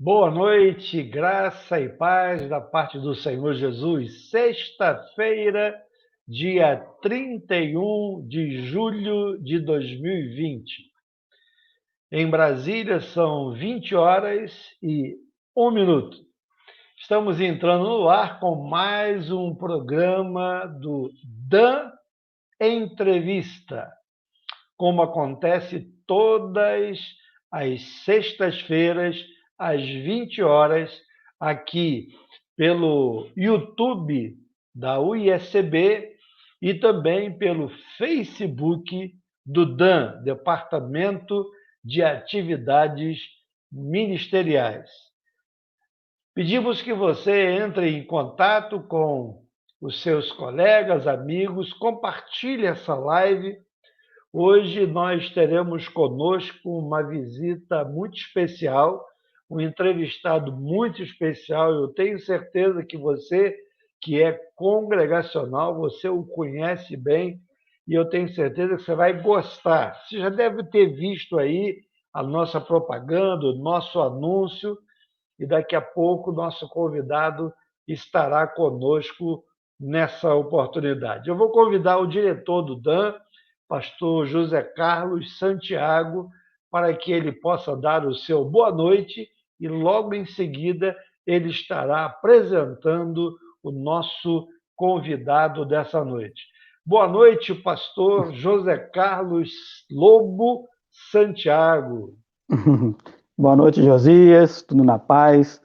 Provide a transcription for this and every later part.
Boa noite, graça e paz da parte do Senhor Jesus. Sexta-feira, dia 31 de julho de 2020. Em Brasília são 20 horas e 1 minuto. Estamos entrando no ar com mais um programa do Dan Entrevista, como acontece todas as sextas-feiras, às 20 horas, aqui pelo YouTube da UISB e também pelo Facebook do DAM, Departamento de Atividades Ministeriais. Pedimos que você entre em contato com os seus colegas, amigos, compartilhe essa live. Hoje nós teremos conosco uma visita muito especial, um entrevistado muito especial. Eu tenho certeza que você, que é congregacional, você o conhece bem e eu tenho certeza que você vai gostar. Você já deve ter visto aí a nossa propaganda, o nosso anúncio, e daqui a pouco o nosso convidado estará conosco nessa oportunidade. Eu vou convidar o diretor do DAM, pastor José Carlos Santiago, para que ele possa dar o seu boa noite e logo em seguida ele estará apresentando o nosso convidado dessa noite. Boa noite, pastor José Carlos Lobo Santiago. Boa noite, Josias, tudo na paz.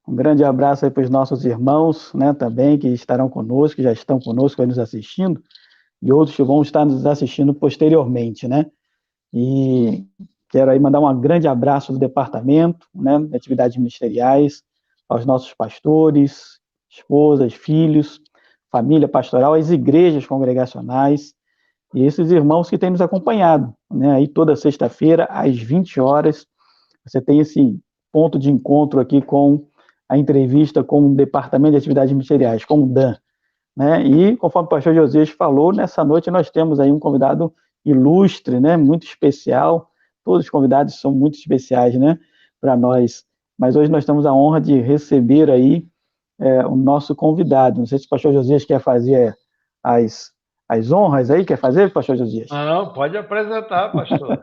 Um grande abraço aí para os nossos irmãos, né, também, que estarão conosco, que já estão conosco aí nos assistindo, e outros que vão estar nos assistindo posteriormente, né? E quero aí mandar um grande abraço do departamento, né, de atividades ministeriais, aos nossos pastores, esposas, filhos, família pastoral, às igrejas congregacionais, e esses irmãos que têm nos acompanhado, né, aí toda sexta-feira, às 20 horas, você tem esse ponto de encontro aqui com a entrevista com o Departamento de Atividades Ministeriais, com o DAM, né? E, conforme o pastor Josias falou, nessa noite nós temos aí um convidado ilustre, né? Muito especial. Todos os convidados são muito especiais, né? Para nós. Mas hoje nós temos a honra de receber aí o nosso convidado. Não sei se o pastor Josias quer fazer as honras aí, quer fazer, pastor Josias? Não, pode apresentar, pastor.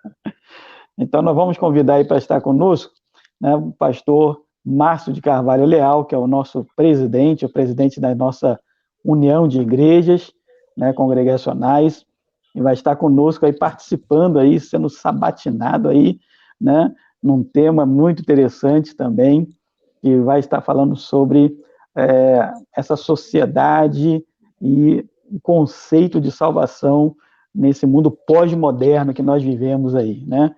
Então, nós vamos convidar aí para estar conosco, né, o pastor Márcio de Carvalho Leal, que é o nosso presidente, o presidente da nossa União de Igrejas, né, congregacionais, e vai estar conosco aí participando aí, sendo sabatinado aí, né, num tema muito interessante também, que vai estar falando sobre essa sociedade e o conceito de salvação nesse mundo pós-moderno que nós vivemos aí, né?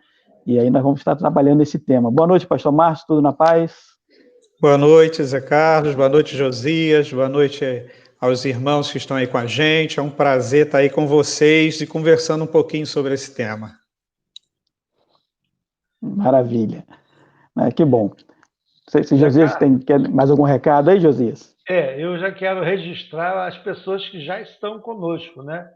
E aí nós vamos estar trabalhando esse tema. Boa noite, pastor Márcio, tudo na paz? Boa noite, Zé Carlos, boa noite, Josias, boa noite aos irmãos que estão aí com a gente. É um prazer estar aí com vocês e conversando um pouquinho sobre esse tema. Maravilha. Que bom. Se Josias quer mais algum recado aí, Josias? Eu já quero registrar as pessoas que já estão conosco, né?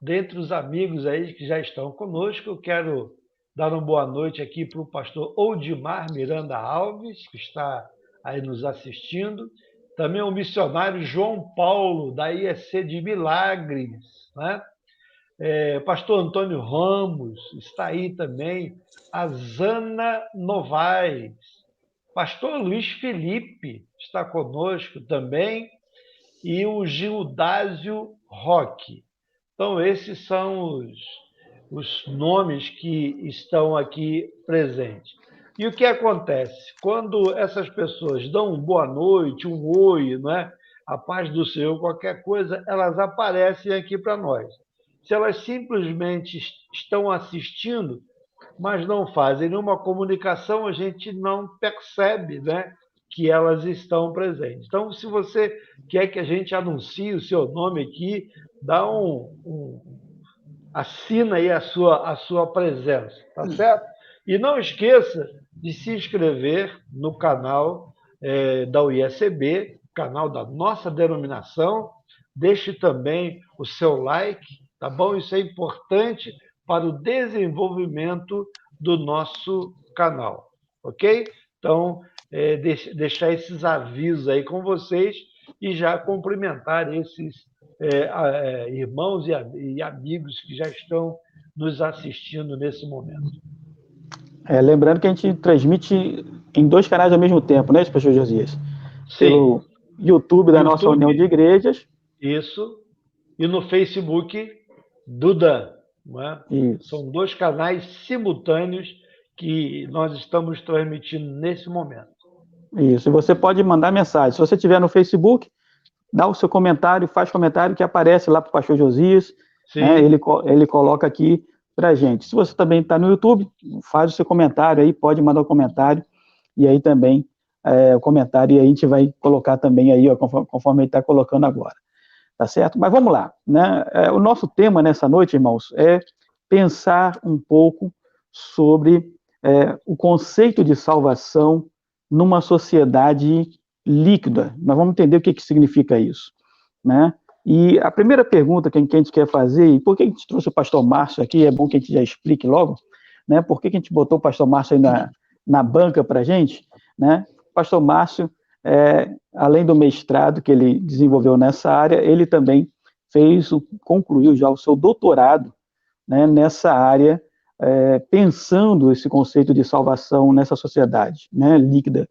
Dentre os amigos aí que já estão conosco, eu quero dar uma boa noite aqui para o pastor Oldimar Miranda Alves, que está aí nos assistindo. Também o missionário João Paulo, da IEC de Milagres, né? Pastor Antônio Ramos está aí também. A Zana Novaes. Pastor Luiz Felipe está conosco também e o Gildásio Roque. Então, esses são os nomes que estão aqui presentes. E o que acontece? Quando essas pessoas dão uma boa noite, um oi, né? A paz do Senhor, qualquer coisa, elas aparecem aqui para nós. Se elas simplesmente estão assistindo, mas não fazem nenhuma comunicação, a gente não percebe, né, que elas estão presentes. Então, se você quer que a gente anuncie o seu nome aqui, dá assina aí a sua presença, tá certo? E não esqueça de se inscrever no canal da UISB, canal da nossa denominação. Deixe também o seu like, tá bom? Isso é importante para o desenvolvimento do nosso canal, ok? Então, deixar esses avisos aí com vocês e já cumprimentar esses irmãos e amigos que já estão nos assistindo nesse momento. Lembrando que a gente transmite em 2 canais ao mesmo tempo, né, pastor Josias? Sim. Pelo YouTube da nossa União de Igrejas. Isso. E no Facebook do Dan. Não é? São 2 canais simultâneos que nós estamos transmitindo nesse momento. Isso. E você pode mandar mensagem. Se você estiver no Facebook, dá o seu comentário, faz comentário que aparece lá para o pastor Josias. Né? Ele coloca aqui para a gente. Se você também está no YouTube, faz o seu comentário aí, pode mandar o comentário, e aí também o comentário, e aí a gente vai colocar também aí, ó, conforme ele está colocando agora, tá certo? Mas vamos lá, né? O nosso tema nessa noite, irmãos, é pensar um pouco sobre o conceito de salvação numa sociedade líquida. Nós vamos entender o que significa isso, né? E a primeira pergunta que a gente quer fazer, e por que a gente trouxe o pastor Márcio aqui, é bom que a gente já explique logo, né? Por que a gente botou o pastor Márcio aí na banca para a gente, né? O pastor Márcio, além do mestrado que ele desenvolveu nessa área, ele também concluiu já o seu doutorado, né, nessa área, pensando esse conceito de salvação nessa sociedade, né, líquida.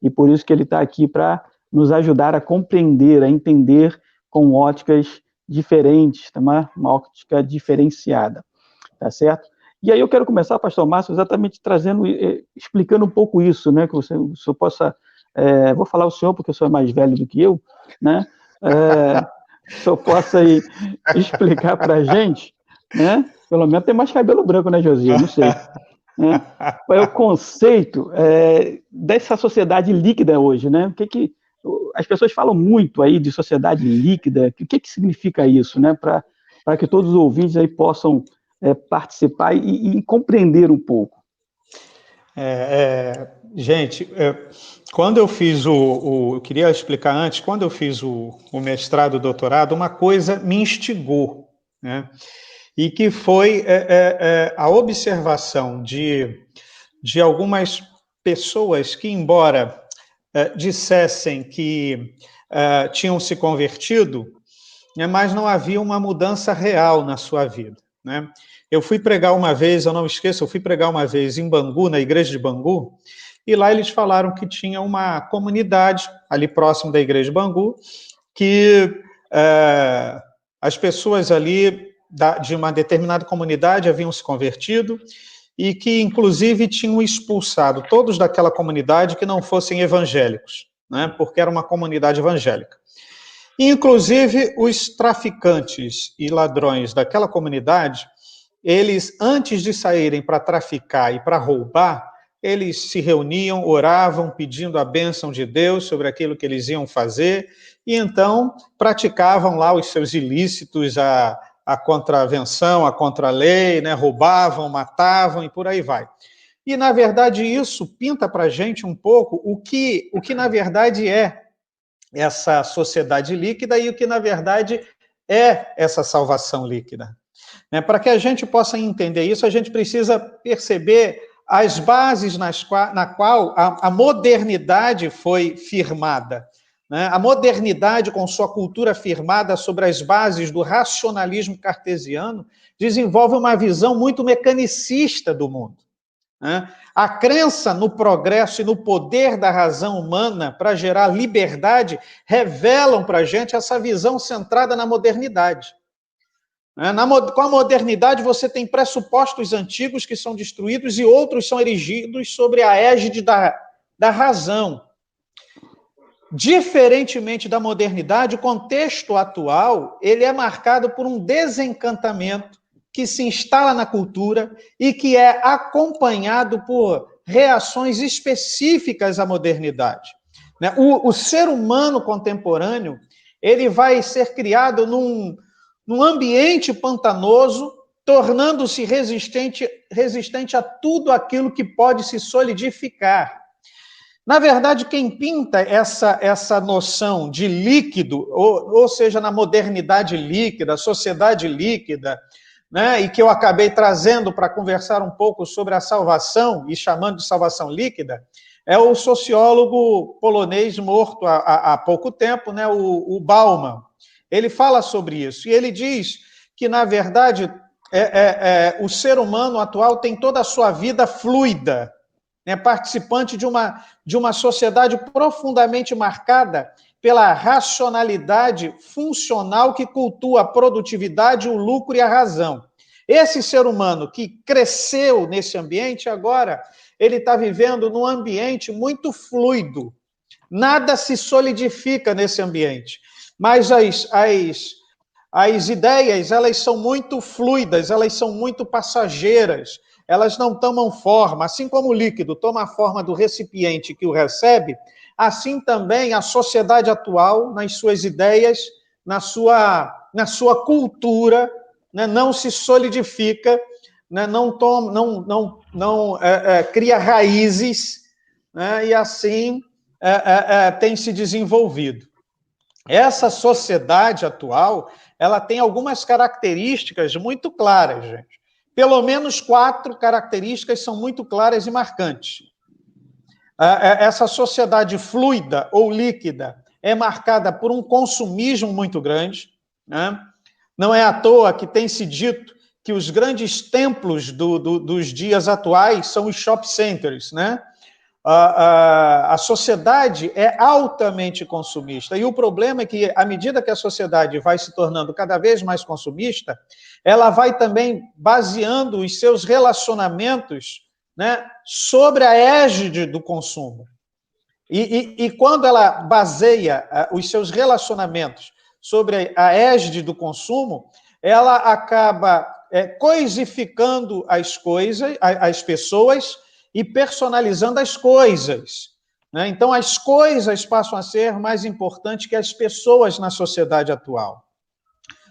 E por isso que ele está aqui para nos ajudar a compreender, a entender com óticas diferentes, uma ótica diferenciada, tá certo? E aí eu quero começar, pastor Márcio, exatamente explicando um pouco isso, né, que o senhor possa, vou falar o senhor porque o senhor é mais velho do que eu, né, o senhor possa aí explicar para a gente, né, pelo menos tem mais cabelo branco, né, Josias? Não sei. Né? Qual é o conceito dessa sociedade líquida hoje, né? As pessoas falam muito aí de sociedade líquida, o que significa isso, né? Para que todos os ouvintes aí possam participar e compreender um pouco. Gente, quando eu fiz eu queria explicar antes, quando eu fiz o mestrado, o doutorado, uma coisa me instigou, né? E que foi a observação de algumas pessoas que, embora dissessem que tinham se convertido, né, mas não havia uma mudança real na sua vida, né? Eu fui pregar uma vez, eu não esqueço, eu fui pregar uma vez em Bangu, na igreja de Bangu, e lá eles falaram que tinha uma comunidade ali próximo da igreja de Bangu, que as pessoas ali de uma determinada comunidade haviam se convertido e que, inclusive, tinham expulsado todos daquela comunidade que não fossem evangélicos, né? Porque era uma comunidade evangélica. Inclusive, os traficantes e ladrões daquela comunidade, eles, antes de saírem para traficar e para roubar, eles se reuniam, oravam, pedindo a bênção de Deus sobre aquilo que eles iam fazer, e então praticavam lá os seus ilícitos, a contravenção, a contralei, né? Roubavam, matavam e por aí vai. E, na verdade, isso pinta para a gente um pouco o que, na verdade, é essa sociedade líquida e o que, na verdade, é essa salvação líquida. Para que a gente possa entender isso, a gente precisa perceber as bases na qual a modernidade foi firmada. A modernidade, com sua cultura firmada sobre as bases do racionalismo cartesiano, desenvolve uma visão muito mecanicista do mundo. A crença no progresso e no poder da razão humana para gerar liberdade revelam para a gente essa visão centrada na modernidade. Com a modernidade, você tem pressupostos antigos que são destruídos e outros são erigidos sobre a égide da razão. Diferentemente da modernidade, o contexto atual ele é marcado por um desencantamento que se instala na cultura e que é acompanhado por reações específicas à modernidade. O ser humano contemporâneo ele vai ser criado num ambiente pantanoso, tornando-se resistente a tudo aquilo que pode se solidificar. Na verdade, quem pinta essa noção de líquido, ou seja, na modernidade líquida, sociedade líquida, né, e que eu acabei trazendo para conversar um pouco sobre a salvação, e chamando de salvação líquida, é o sociólogo polonês morto há pouco tempo, né, o Bauman. Ele fala sobre isso, e ele diz que, na verdade, o ser humano atual tem toda a sua vida fluida, né, participante de uma sociedade profundamente marcada pela racionalidade funcional que cultua a produtividade, o lucro e a razão. Esse ser humano que cresceu nesse ambiente, agora ele está vivendo num ambiente muito fluido. Nada se solidifica nesse ambiente. Mas as ideias, elas são muito fluidas, elas são muito passageiras, elas não tomam forma. Assim como o líquido toma a forma do recipiente que o recebe, assim também a sociedade atual, nas suas ideias, na sua cultura, né, não se solidifica, né, não cria raízes, né, e assim tem se desenvolvido. Essa sociedade atual, ela tem algumas características muito claras, gente. Pelo menos 4 características são muito claras e marcantes. Essa sociedade fluida ou líquida é marcada por um consumismo muito grande, né? Não é à toa que tem se dito que os grandes templos dos dias atuais são os shopping centers, né? A sociedade é altamente consumista, e o problema é que, à medida que a sociedade vai se tornando cada vez mais consumista, ela vai também baseando os seus relacionamentos, né, sobre a égide do consumo. E quando ela baseia os seus relacionamentos sobre a égide do consumo, ela acaba coisificando as coisas, as pessoas, e personalizando as coisas, né? Então, as coisas passam a ser mais importantes que as pessoas na sociedade atual.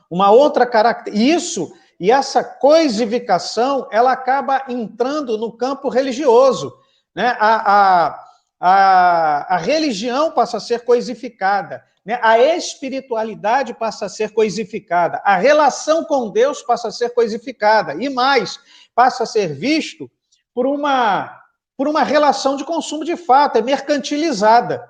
Uma outra característica, e essa coisificação, ela acaba entrando no campo religioso, né? A religião passa a ser coisificada, né? A espiritualidade passa a ser coisificada, a relação com Deus passa a ser coisificada, e mais, passa a ser visto por uma relação de consumo de fato, é mercantilizada,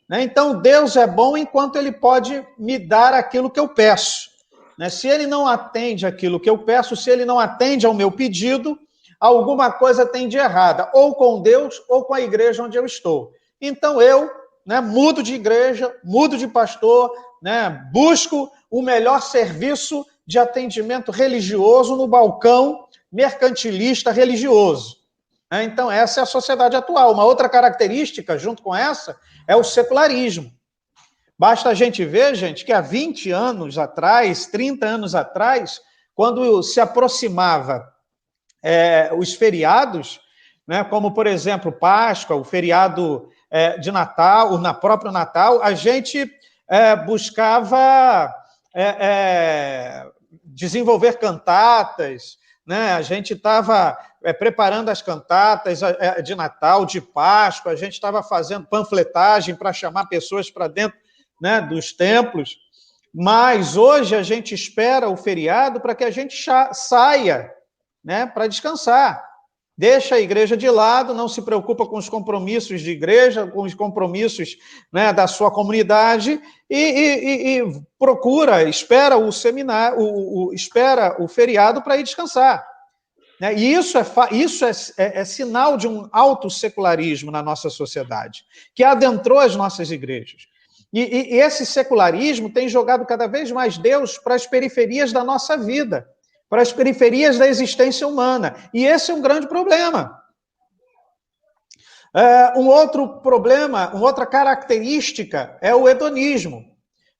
né? Então, Deus é bom enquanto ele pode me dar aquilo que eu peço, né? Se ele não atende aquilo que eu peço, se ele não atende ao meu pedido, alguma coisa tem de errada, ou com Deus, ou com a igreja onde eu estou. Então, eu, né, mudo de igreja, mudo de pastor, né, busco o melhor serviço de atendimento religioso no balcão mercantilista religioso. Então, essa é a sociedade atual. Uma outra característica, junto com essa, é o secularismo. Basta a gente ver, gente, que há 20 anos atrás, 30 anos atrás, quando se aproximava os feriados, né, como, por exemplo, Páscoa, o feriado de Natal, na próprio Natal, a gente buscava desenvolver cantatas, né? A gente estava preparando as cantatas de Natal, de Páscoa, a gente estava fazendo panfletagem para chamar pessoas para dentro, né, dos templos, mas hoje a gente espera o feriado para que a gente saia, né, para descansar. Deixa a igreja de lado, não se preocupa com os compromissos de igreja, com os compromissos, né, da sua comunidade, e espera o seminário, espera o feriado para ir descansar. Né? E isso é sinal de um alto secularismo na nossa sociedade, que adentrou as nossas igrejas. E esse secularismo tem jogado cada vez mais Deus para as periferias da nossa vida, para as periferias da existência humana. E esse é um grande problema. Um outro problema, uma outra característica é o hedonismo.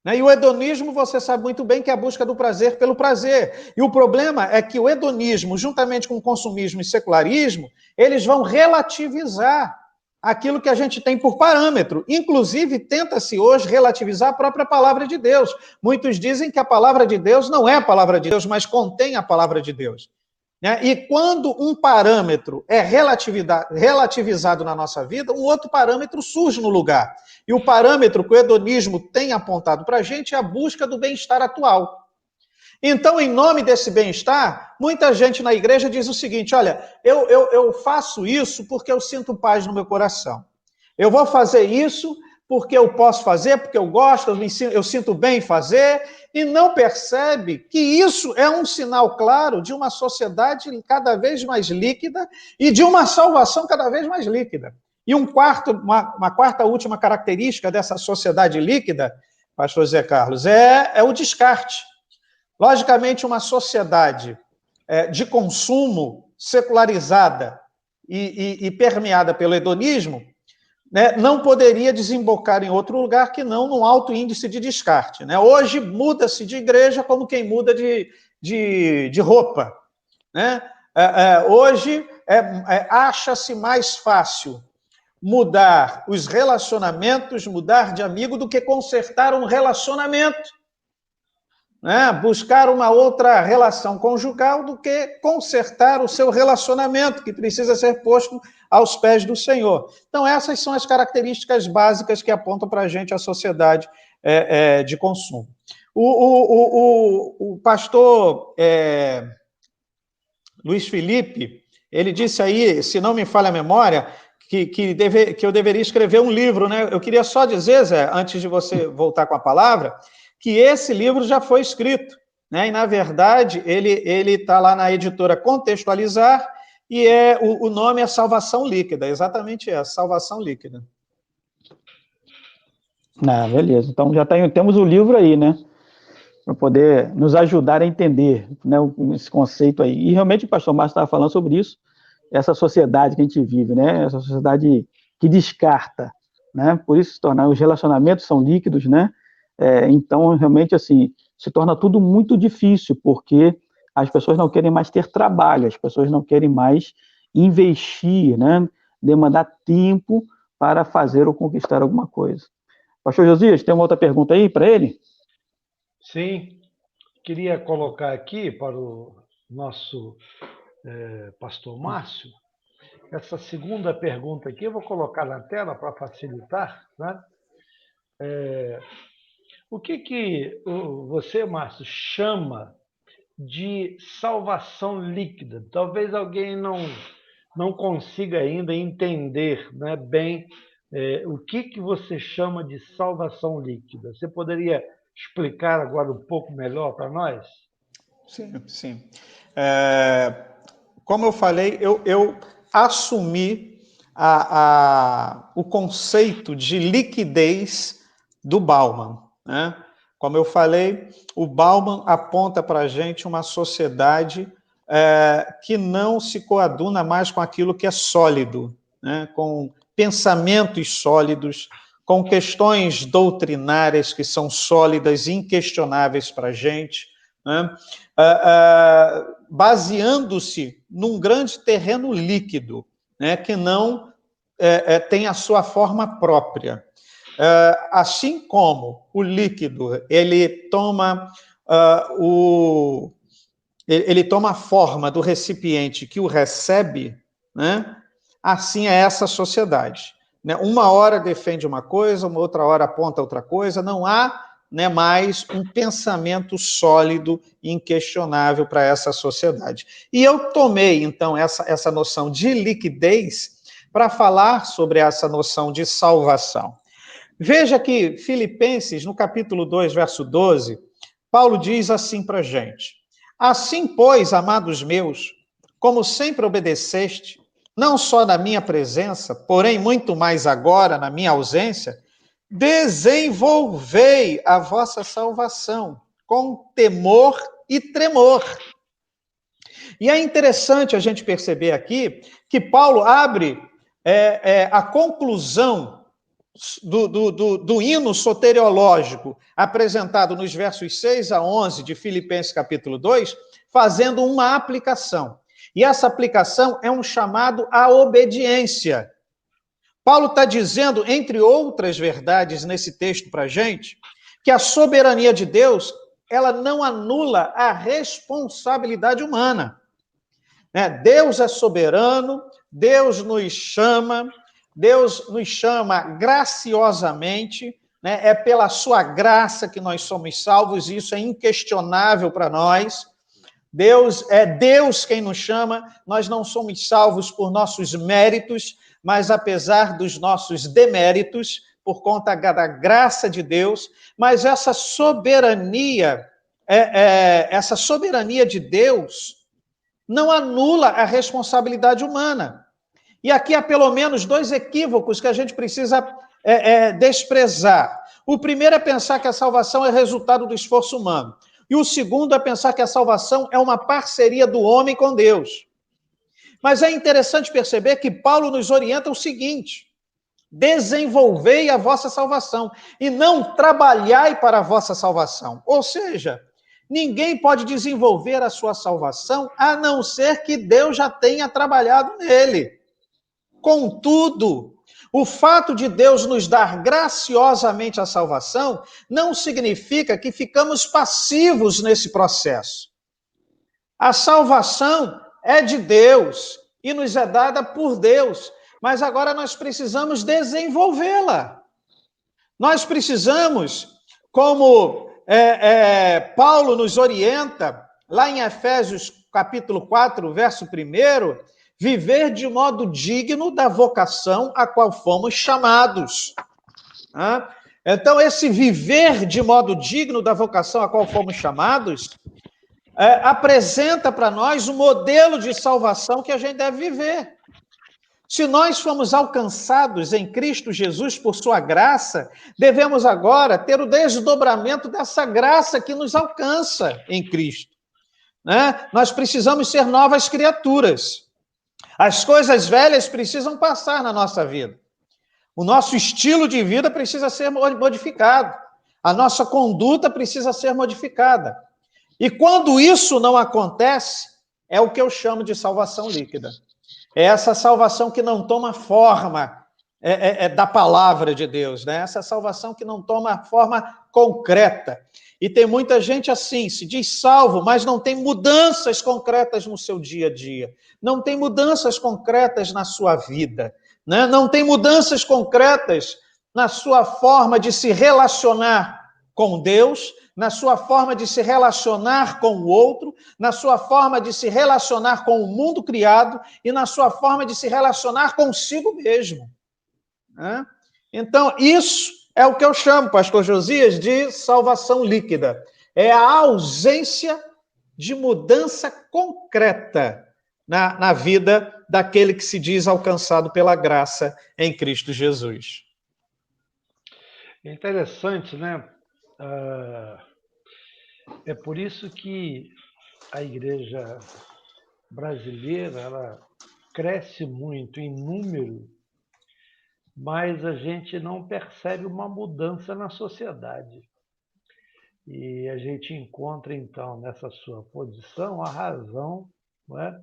E o hedonismo, você sabe muito bem que é a busca do prazer pelo prazer. E o problema é que o hedonismo, juntamente com o consumismo e secularismo, eles vão relativizar aquilo que a gente tem por parâmetro. Inclusive, tenta-se hoje relativizar a própria palavra de Deus. Muitos dizem que a palavra de Deus não é a palavra de Deus, mas contém a palavra de Deus. E quando um parâmetro é relativizado na nossa vida, um outro parâmetro surge no lugar. E o parâmetro que o hedonismo tem apontado para a gente é a busca do bem-estar atual. Então, em nome desse bem-estar, muita gente na igreja diz o seguinte: olha, eu faço isso porque eu sinto paz no meu coração. Eu vou fazer isso porque eu posso fazer, porque eu gosto, eu sinto bem em fazer, e não percebe que isso é um sinal claro de uma sociedade cada vez mais líquida e de uma salvação cada vez mais líquida. E uma quarta última característica dessa sociedade líquida, pastor Zé Carlos, é o descarte. Logicamente, uma sociedade de consumo secularizada e permeada pelo hedonismo, né, não poderia desembocar em outro lugar que não num alto índice de descarte. Né? Hoje muda-se de igreja como quem muda de roupa. Né? Hoje acha-se mais fácil mudar os relacionamentos, mudar de amigo, do que consertar um relacionamento. Né? Buscar uma outra relação conjugal do que consertar o seu relacionamento, que precisa ser posto aos pés do Senhor. Então, essas são as características básicas que apontam para a gente a sociedade de consumo. O pastor Luiz Felipe, ele disse aí, se não me falha a memória, que eu deveria escrever um livro, né? Eu queria só dizer, Zé, antes de você voltar com a palavra, que esse livro já foi escrito, né? E, na verdade, ele está lá na editora Contextualizar, e o nome é Salvação Líquida, exatamente essa, Salvação Líquida. Beleza. Então, já temos o livro aí, né? Para poder nos ajudar a entender, né, esse conceito aí. E, realmente, o pastor Márcio estava falando sobre isso, essa sociedade que a gente vive, né? Essa sociedade que descarta, né? Por isso, os relacionamentos são líquidos, né? Então, realmente, assim, se torna tudo muito difícil, porque as pessoas não querem mais ter trabalho, as pessoas não querem mais investir, né? Demandar tempo para fazer ou conquistar alguma coisa. Pastor Josias, tem uma outra pergunta aí para ele? Sim, queria colocar aqui para o nosso pastor Márcio, essa segunda pergunta aqui, eu vou colocar na tela para facilitar, né? O que você, Márcio, chama de salvação líquida? Talvez alguém não consiga ainda entender, né, bem o que você chama de salvação líquida. Você poderia explicar agora um pouco melhor para nós? Sim. Como eu falei, eu assumi o conceito de liquidez do Bauman. Né? Como eu falei, o Bauman aponta para a gente uma sociedade que não se coaduna mais com aquilo que é sólido, né? Com pensamentos sólidos, com questões doutrinárias que são sólidas e inquestionáveis para a gente, né? Baseando-se num grande terreno líquido, né? Que não tem a sua forma própria. Assim como o líquido ele toma a forma do recipiente que o recebe, né? Assim é essa sociedade. Né? Uma hora defende uma coisa, uma outra hora aponta outra coisa, não há, né, mais um pensamento sólido e inquestionável para essa sociedade. E eu tomei, então, essa noção de liquidez para falar sobre essa noção de salvação. Veja que Filipenses, no capítulo 2, verso 12, Paulo diz assim para a gente: assim, pois, amados meus, como sempre obedeceste, não só na minha presença, porém muito mais agora na minha ausência, desenvolvei a vossa salvação com temor e tremor. E é interessante a gente perceber aqui que Paulo abre a conclusão do hino soteriológico apresentado nos versos 6 a 11 de Filipenses capítulo 2, fazendo uma aplicação. E essa aplicação é um chamado à obediência. Paulo está dizendo, entre outras verdades nesse texto para a gente, que a soberania de Deus, ela não anula a responsabilidade humana. Deus é soberano, Deus nos chama graciosamente, né? É pela sua graça que nós somos salvos, e isso é inquestionável para nós. Deus quem nos chama, nós não somos salvos por nossos méritos, mas apesar dos nossos deméritos, por conta da graça de Deus, mas essa soberania de Deus não anula a responsabilidade humana. E aqui há pelo menos dois equívocos que a gente precisa desprezar. O primeiro é pensar que a salvação é resultado do esforço humano. E o segundo é pensar que a salvação é uma parceria do homem com Deus. Mas é interessante perceber que Paulo nos orienta o seguinte: desenvolvei a vossa salvação e não trabalhai para a vossa salvação. Ou seja, ninguém pode desenvolver a sua salvação a não ser que Deus já tenha trabalhado nele. Contudo, o fato de Deus nos dar graciosamente a salvação não significa que ficamos passivos nesse processo. A salvação é de Deus e nos é dada por Deus, mas agora nós precisamos desenvolvê-la. Nós precisamos, como Paulo nos orienta, lá em Efésios capítulo 4, verso 1, viver de modo digno da vocação a qual fomos chamados. Então, esse viver de modo digno da vocação a qual fomos chamados apresenta para nós o modelo de salvação que a gente deve viver. Se nós fomos alcançados em Cristo Jesus por sua graça, devemos agora ter o desdobramento dessa graça que nos alcança em Cristo. Nós precisamos ser novas criaturas. As coisas velhas precisam passar na nossa vida. O nosso estilo de vida precisa ser modificado. A nossa conduta precisa ser modificada. E quando isso não acontece, é o que eu chamo de salvação líquida. É essa salvação que não toma forma da palavra de Deus, né? Essa salvação que não toma forma concreta. E tem muita gente assim, se diz salvo, mas não tem mudanças concretas no seu dia a dia. Não tem mudanças concretas na sua vida, né? Não tem mudanças concretas na sua forma de se relacionar com Deus, na sua forma de se relacionar com o outro, na sua forma de se relacionar com o mundo criado e na sua forma de se relacionar consigo mesmo. Então, isso é o que eu chamo, pastor Josias, de salvação líquida. É a ausência de mudança concreta na vida daquele que se diz alcançado pela graça em Cristo Jesus. É interessante, né? É por isso que a igreja brasileira ela cresce muito em número, mas a gente não percebe uma mudança na sociedade. E a gente encontra, então, nessa sua posição, a razão, não é?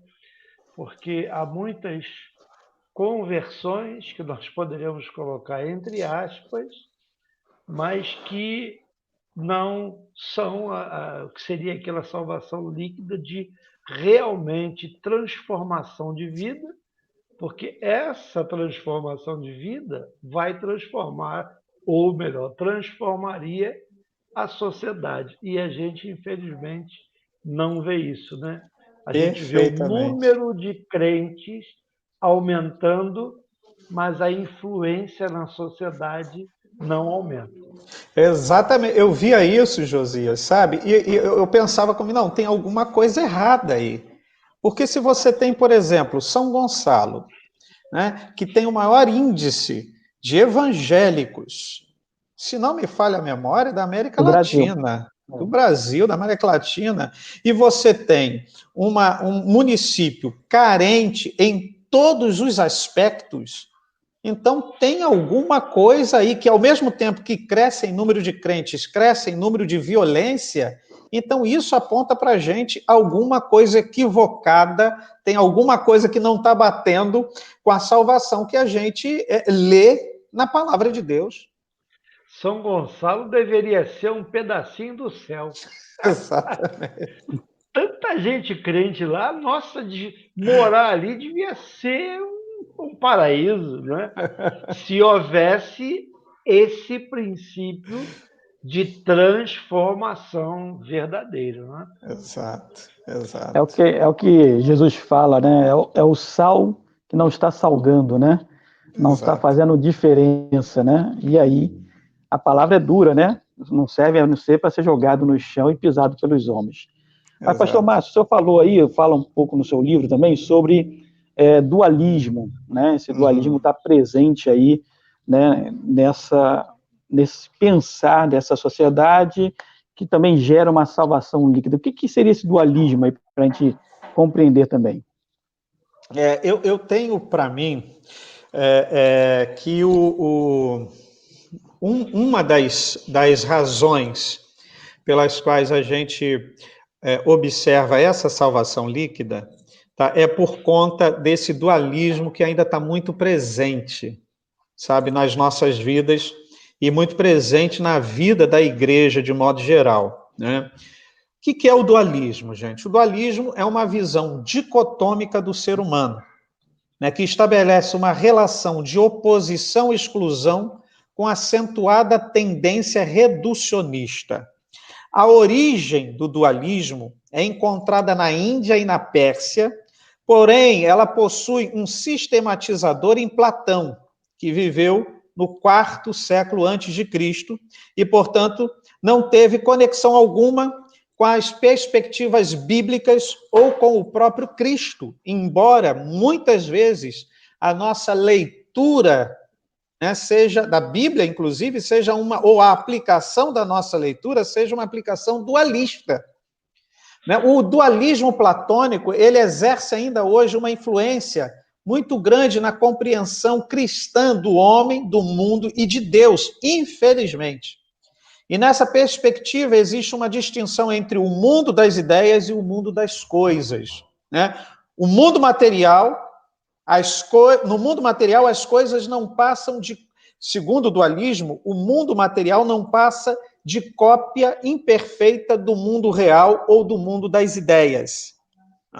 Porque há muitas conversões que nós poderíamos colocar entre aspas, mas que não são o que seria aquela salvação líquida de realmente transformação de vida, porque essa transformação de vida vai transformar, ou melhor, transformaria a sociedade. E a gente, infelizmente, não vê isso, né? A gente vê o número de crentes aumentando, mas a influência na sociedade não aumenta. Exatamente, eu via isso, Josias, sabe? E eu pensava comigo, não, tem alguma coisa errada aí. Porque se você tem, por exemplo, São Gonçalo, né, que tem o maior índice de evangélicos, se não me falha a memória, da América Latina, do Brasil, da América Latina, e você tem um município carente em todos os aspectos, então tem alguma coisa aí que, ao mesmo tempo que cresce em número de crentes, cresce em número de violência, então isso aponta para a gente alguma coisa equivocada, tem alguma coisa que não está batendo com a salvação que a gente lê na palavra de Deus. São Gonçalo deveria ser um pedacinho do céu. Exatamente. Tanta gente crente lá, nossa, de morar ali devia ser um paraíso, né? Se houvesse esse princípio de transformação verdadeira, né? Exato. É o que Jesus fala, né? É o sal que não está salgando, né? não está fazendo diferença, né? E aí, a palavra é dura, né? Não serve a não ser para ser jogado no chão e pisado pelos homens. Mas, pastor Márcio, o senhor falou aí, fala um pouco no seu livro também, sobre dualismo, né? Esse dualismo está presente aí, né? Nesse pensar dessa sociedade que também gera uma salvação líquida. O que seria esse dualismo aí, para a gente compreender também? Eu tenho para mim que uma das razões pelas quais a gente observa essa salvação líquida, tá, é por conta desse dualismo que ainda está muito presente, sabe, nas nossas vidas e muito presente na vida da igreja de modo geral, né? O que é o dualismo, gente? O dualismo é uma visão dicotômica do ser humano, né, que estabelece uma relação de oposição e exclusão com acentuada tendência reducionista. A origem do dualismo é encontrada na Índia e na Pérsia, porém ela possui um sistematizador em Platão, que viveu no IV século antes de Cristo e, portanto, não teve conexão alguma com as perspectivas bíblicas ou com o próprio Cristo, embora muitas vezes a nossa leitura, né, seja da Bíblia, inclusive, seja ou a aplicação da nossa leitura seja uma aplicação dualista. Né? O dualismo platônico, ele exerce ainda hoje uma influência muito grande na compreensão cristã do homem, do mundo e de Deus, infelizmente. E nessa perspectiva existe uma distinção entre o mundo das ideias e o mundo das coisas, né? O mundo material, no mundo material as coisas não passam de, segundo o dualismo, o mundo material não passa de cópia imperfeita do mundo real ou do mundo das ideias.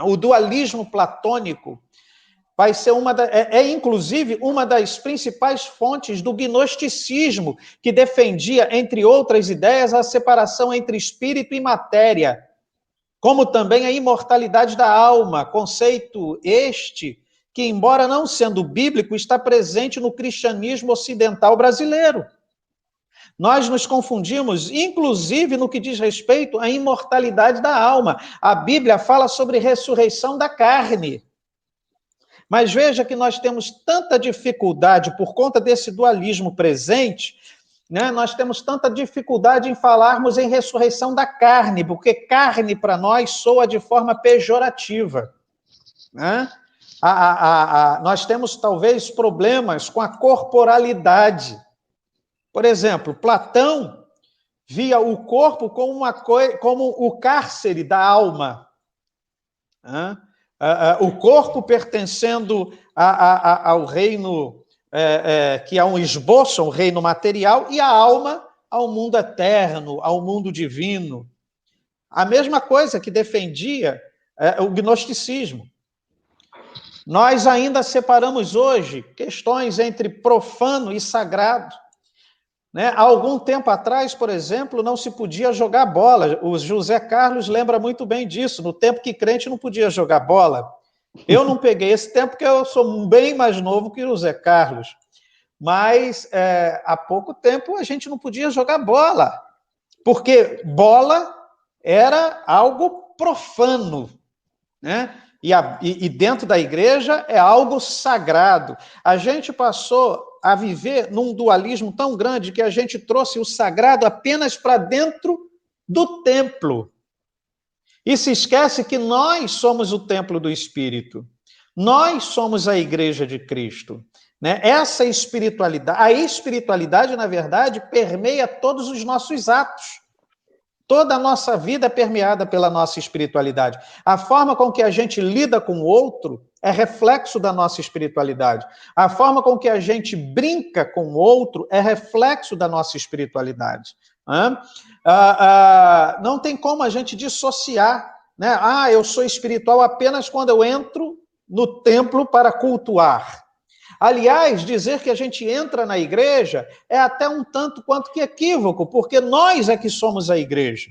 O dualismo platônico vai ser inclusive uma das principais fontes do gnosticismo, que defendia, entre outras ideias, a separação entre espírito e matéria, como também a imortalidade da alma, conceito este que, embora não sendo bíblico, está presente no cristianismo ocidental brasileiro. Nós nos confundimos, inclusive, no que diz respeito à imortalidade da alma. A Bíblia fala sobre ressurreição da carne. Mas veja que nós temos tanta dificuldade por conta desse dualismo presente, né? Nós temos tanta dificuldade em falarmos em ressurreição da carne, porque carne para nós soa de forma pejorativa, né? Nós temos talvez problemas com a corporalidade. Por exemplo, Platão via o corpo como o cárcere da alma, né? O corpo pertencendo ao reino, que é um esboço, um reino material, e a alma ao mundo eterno, ao mundo divino. A mesma coisa que defendia o gnosticismo. Nós ainda separamos hoje questões entre profano e sagrado. Né? Há algum tempo atrás, por exemplo, não se podia jogar bola. O José Carlos lembra muito bem disso. No tempo que crente não podia jogar bola. Eu não peguei esse tempo porque eu sou bem mais novo que o José Carlos. Mas há pouco tempo a gente não podia jogar bola. Porque bola era algo profano, né? E dentro da igreja é algo sagrado. A gente passou a viver num dualismo tão grande que a gente trouxe o sagrado apenas para dentro do templo. E se esquece que nós somos o templo do Espírito. Nós somos a igreja de Cristo. Né? Essa espiritualidade, a espiritualidade, na verdade, permeia todos os nossos atos. Toda a nossa vida é permeada pela nossa espiritualidade. A forma com que a gente lida com o outro é reflexo da nossa espiritualidade. A forma com que a gente brinca com o outro é reflexo da nossa espiritualidade. Não tem como a gente dissociar, né? Eu sou espiritual apenas quando eu entro no templo para cultuar. Aliás, dizer que a gente entra na igreja é até um tanto quanto que equívoco, porque nós é que somos a igreja.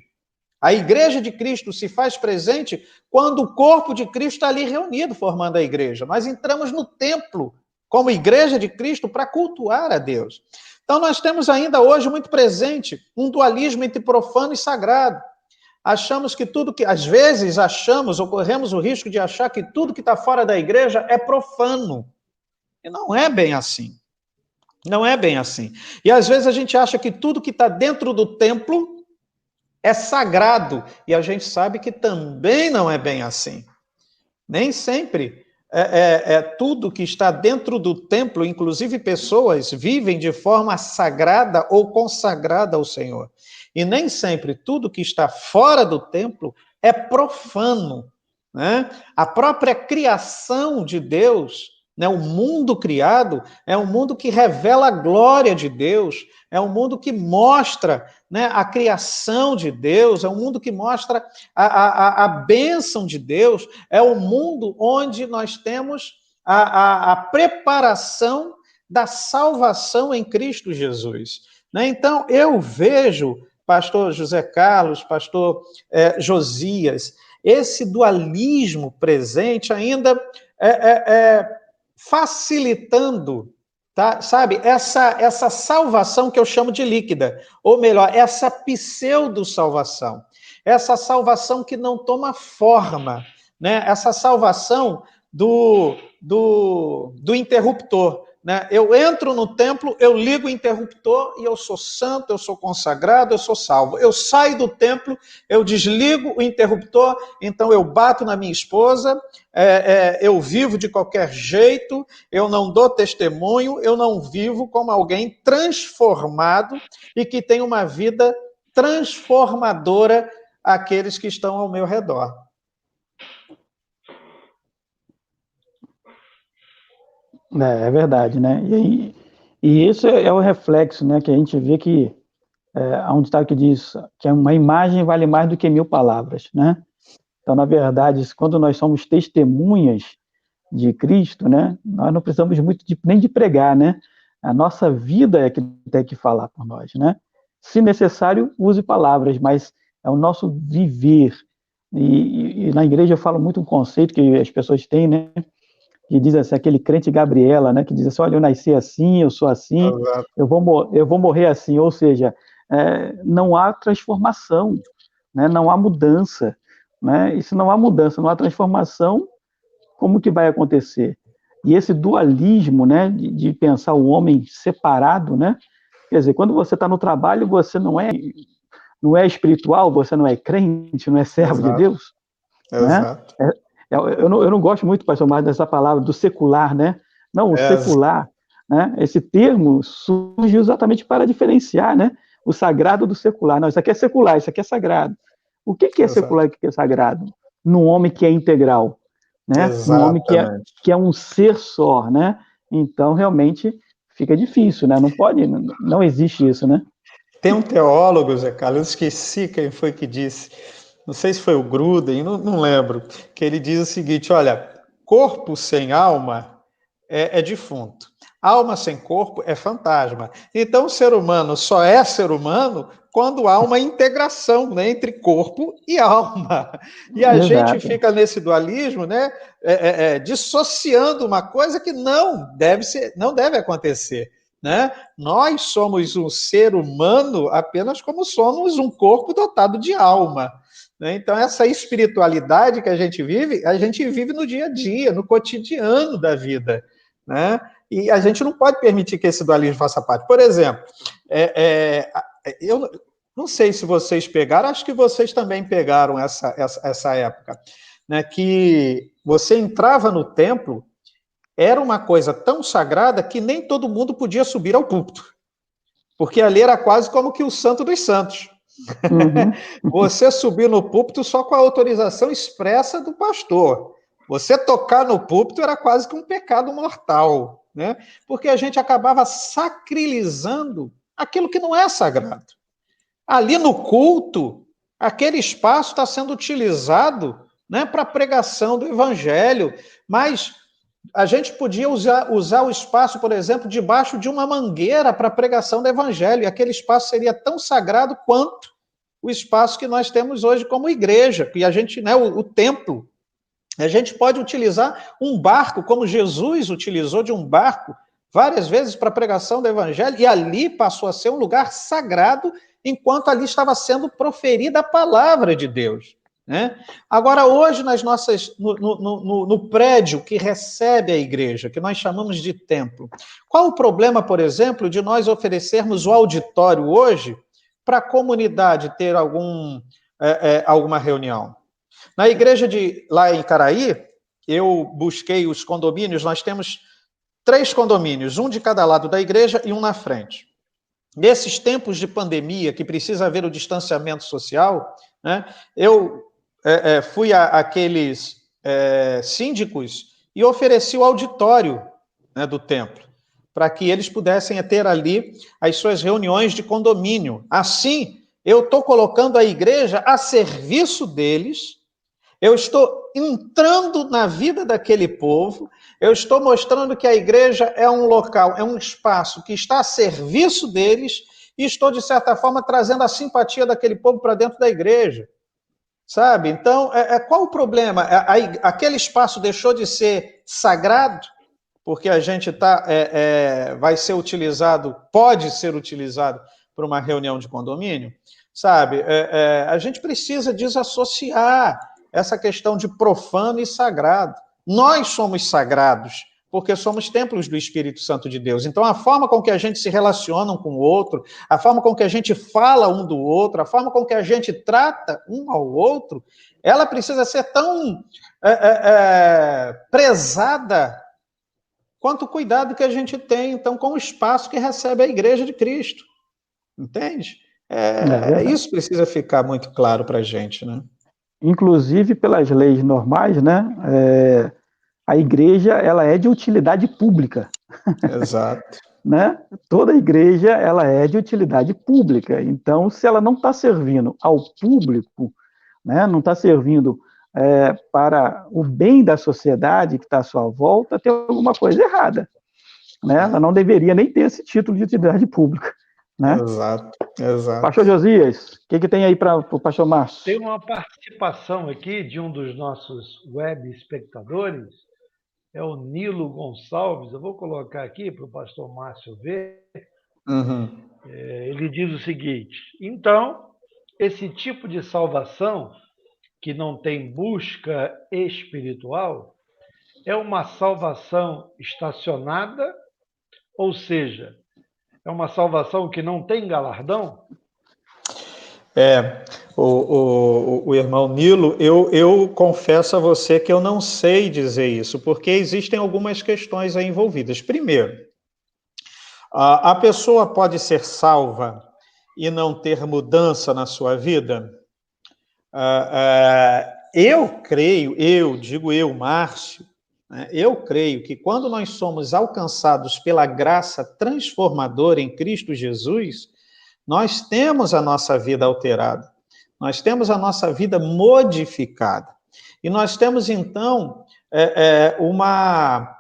A igreja de Cristo se faz presente quando o corpo de Cristo está ali reunido, formando a igreja. Nós entramos no templo como igreja de Cristo, para cultuar a Deus. Então, nós temos ainda hoje muito presente um dualismo entre profano e sagrado. Achamos que tudo que, às vezes achamos, ou corremos o risco de achar que tudo que está fora da igreja é profano. E não é bem assim. Não é bem assim. E às vezes a gente acha que tudo que está dentro do templo é sagrado. E a gente sabe que também não é bem assim. Nem sempre tudo que está dentro do templo, inclusive pessoas, vivem de forma sagrada ou consagrada ao Senhor. E nem sempre tudo que está fora do templo é profano, né? A própria criação de Deus, né, o mundo criado, é um mundo que revela a glória de Deus, é um mundo que mostra, né, a criação de Deus, é um mundo que mostra a bênção de Deus, é um mundo onde nós temos a preparação da salvação em Cristo Jesus. Né? Então, eu vejo, pastor José Carlos, pastor Josias, esse dualismo presente ainda facilitando, tá? Sabe, essa salvação que eu chamo de líquida, ou melhor, essa pseudo-salvação, essa salvação que não toma forma, né? Essa salvação do interruptor. Né? Eu entro no templo, eu ligo o interruptor e eu sou santo, eu sou consagrado, eu sou salvo. Eu saio do templo, eu desligo o interruptor, então eu bato na minha esposa, eu vivo de qualquer jeito, eu não dou testemunho, eu não vivo como alguém transformado e que tem uma vida transformadora àqueles que estão ao meu redor. É verdade, né? E isso é o reflexo, né? Que a gente vê que há um ditado que diz que uma imagem vale mais do que 1000 palavras, né? Então, na verdade, quando nós somos testemunhas de Cristo, né? Nós não precisamos muito nem de pregar, né? A nossa vida é que tem que falar por nós, né? Se necessário, use palavras, mas é o nosso viver. E na igreja eu falo muito um conceito que as pessoas têm, né? Que diz assim, aquele crente Gabriela, né, que diz assim, olha, eu nasci assim, eu sou assim, eu vou morrer assim, ou seja, não há transformação, né, não há mudança, né, e se não há mudança, não há transformação, como que vai acontecer? E esse dualismo, né, de pensar o homem separado, né, quer dizer, quando você está no trabalho, você não é espiritual, você não é crente, não é servo de Deus, Exato. né? Eu não gosto muito, pastor Márcio, dessa palavra do secular, né? Não, o secular, né? Esse termo surge exatamente para diferenciar, né? O sagrado do secular. Não, isso aqui é secular, isso aqui é sagrado. O que é secular e o que é sagrado? Num homem que é integral, né? Num homem que é um ser só, né? Então, realmente, fica difícil, né? Não existe isso, né? Tem um teólogo, Zé Carlos, eu esqueci quem foi que disse, não sei se foi o Gruden, não lembro, que ele diz o seguinte, olha, corpo sem alma é defunto, alma sem corpo é fantasma. Então o ser humano só é ser humano quando há uma integração, né, entre corpo e alma. E a gente fica nesse dualismo, né, dissociando uma coisa que não deve acontecer. Né? Nós somos um ser humano apenas como somos um corpo dotado de alma. Né? Então, essa espiritualidade que a gente vive no dia a dia, no cotidiano da vida. Né? E a gente não pode permitir que esse dualismo faça parte. Por exemplo, eu não sei se vocês pegaram, acho que vocês também pegaram essa época, né? Que você entrava no templo, era uma coisa tão sagrada que nem todo mundo podia subir ao púlpito, porque ali era quase como que o santo dos santos. Uhum. Você subir no púlpito só com a autorização expressa do pastor. Você tocar no púlpito era quase que um pecado mortal, né? Porque a gente acabava sacralizando aquilo que não é sagrado. Ali no culto, aquele espaço está sendo utilizado, né, para a pregação do evangelho, mas a gente podia usar o espaço, por exemplo, debaixo de uma mangueira para a pregação do evangelho, e aquele espaço seria tão sagrado quanto o espaço que nós temos hoje como igreja, que a gente, né, o templo, A gente pode utilizar um barco, como Jesus utilizou de um barco várias vezes para a pregação do evangelho, e ali passou a ser um lugar sagrado, enquanto ali estava sendo proferida a palavra de Deus, né? Agora, hoje, no prédio que recebe a igreja, que nós chamamos de templo, qual o problema, por exemplo, de nós oferecermos o auditório hoje para a comunidade ter alguma reunião? Na igreja lá em Caraí, eu busquei os condomínios, nós temos 3 condomínios, um de cada lado da igreja e um na frente. Nesses tempos de pandemia, que precisa haver o distanciamento social, né, eu fui àqueles síndicos e ofereci o auditório, né, do templo, para que eles pudessem ter ali as suas reuniões de condomínio. Assim, eu estou colocando a igreja a serviço deles. Eu estou entrando na vida daquele povo, eu estou mostrando que a igreja é um local, é um espaço que está a serviço deles, e estou, de certa forma, trazendo a simpatia daquele povo para dentro da igreja. Sabe? Então, qual o problema? Aquele espaço deixou de ser sagrado, porque a gente vai ser utilizado, pode ser utilizado para uma reunião de condomínio? Sabe? A gente precisa desassociar essa questão de profano e sagrado. Nós somos sagrados, porque somos templos do Espírito Santo de Deus. Então, a forma com que a gente se relaciona um com o outro, a forma com que a gente fala um do outro, a forma com que a gente trata um ao outro, ela precisa ser tão prezada quanto o cuidado que a gente tem, então, com o espaço que recebe a Igreja de Cristo. Entende? Isso precisa ficar muito claro para a gente, né? Inclusive, pelas leis normais, né, a igreja ela é de utilidade pública. Exato. Né? Toda igreja ela é de utilidade pública. Então, se ela não está servindo ao público, né, não está servindo para o bem da sociedade que está à sua volta, tem alguma coisa errada. Né? Ela não deveria nem ter esse título de utilidade pública. Né? Exato, exato. Pastor Josias, o que tem aí para o pastor Márcio? Tem uma participação aqui de um dos nossos web espectadores, é o Nilo Gonçalves. Eu vou colocar aqui para o pastor Márcio ver. Uhum. Ele diz o seguinte: então, esse tipo de salvação, que não tem busca espiritual, é uma salvação estacionada, ou seja, é uma salvação que não tem galardão? O irmão Nilo, eu confesso a você que eu não sei dizer isso, porque existem algumas questões aí envolvidas. Primeiro, a pessoa pode ser salva e não ter mudança na sua vida? Eu creio, Márcio, né, eu creio que quando nós somos alcançados pela graça transformadora em Cristo Jesus, nós temos a nossa vida alterada, nós temos a nossa vida modificada. E nós temos, então, uma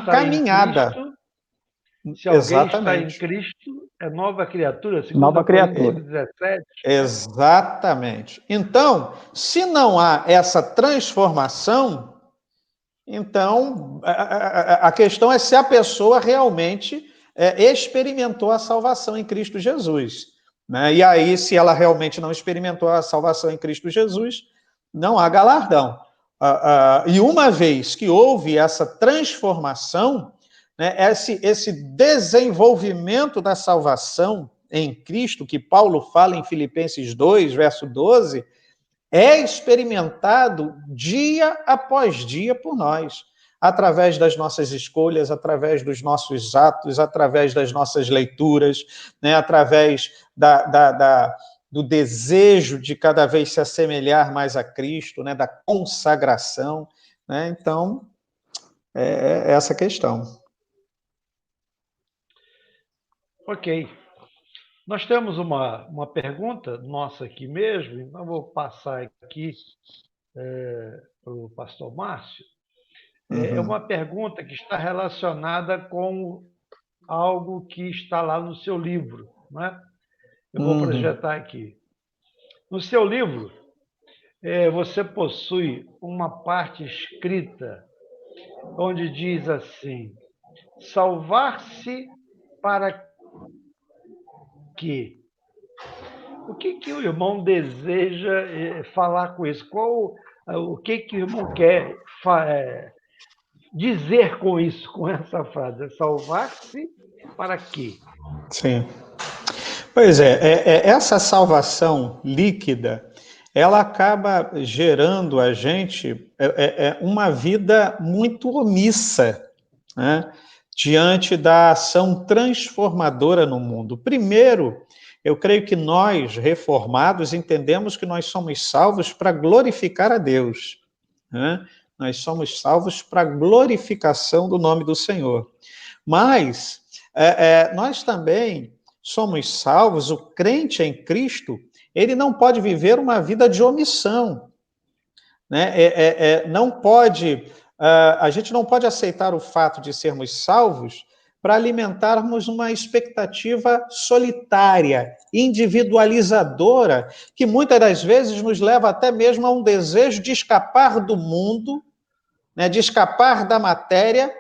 caminhada. Se alguém está em Cristo, é nova criatura, segundo nova criatura. 17. Exatamente. Então, se não há essa transformação, então a questão é se a pessoa realmente experimentou a salvação em Cristo Jesus. Né? E aí, se ela realmente não experimentou a salvação em Cristo Jesus, não há galardão. E uma vez que houve essa transformação, né, esse desenvolvimento da salvação em Cristo, que Paulo fala em Filipenses 2, verso 12, é experimentado dia após dia por nós, através das nossas escolhas, através dos nossos atos, através das nossas leituras, né, através do desejo de cada vez se assemelhar mais a Cristo, né, da consagração. Né? Então, é essa questão. Ok. Nós temos uma pergunta nossa aqui mesmo, então vou passar aqui para o pastor Márcio. É uma pergunta que está relacionada com algo que está lá no seu livro. Né? Eu vou projetar aqui. No seu livro, você possui uma parte escrita onde diz assim: salvar-se para quê? O que o irmão deseja falar com isso? O que o irmão quer dizer com isso, com essa frase? Salvar-se para quê? Sim. Pois essa salvação líquida, ela acaba gerando a gente uma vida muito omissa, né, diante da ação transformadora no mundo. Primeiro, eu creio que nós, reformados, entendemos que nós somos salvos para glorificar a Deus, né? Nós somos salvos para a glorificação do nome do Senhor. Mas nós também somos salvos, o crente em Cristo, ele não pode viver uma vida de omissão, né? Não pode, a gente não pode aceitar o fato de sermos salvos para alimentarmos uma expectativa solitária, individualizadora, que muitas das vezes nos leva até mesmo a um desejo de escapar do mundo, né, de escapar da matéria,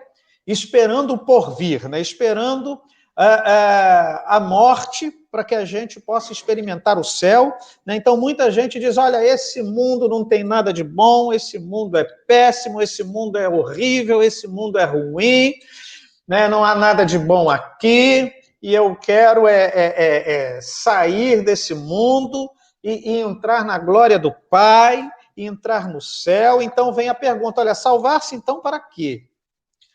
esperando o porvir, né, esperando a morte para que a gente possa experimentar o céu. Né? Então, muita gente diz, olha, esse mundo não tem nada de bom, esse mundo é péssimo, esse mundo é horrível, esse mundo é ruim, né? Não há nada de bom aqui, e eu quero sair desse mundo e entrar na glória do Pai, e entrar no céu. Então vem a pergunta, olha, salvar-se então para quê?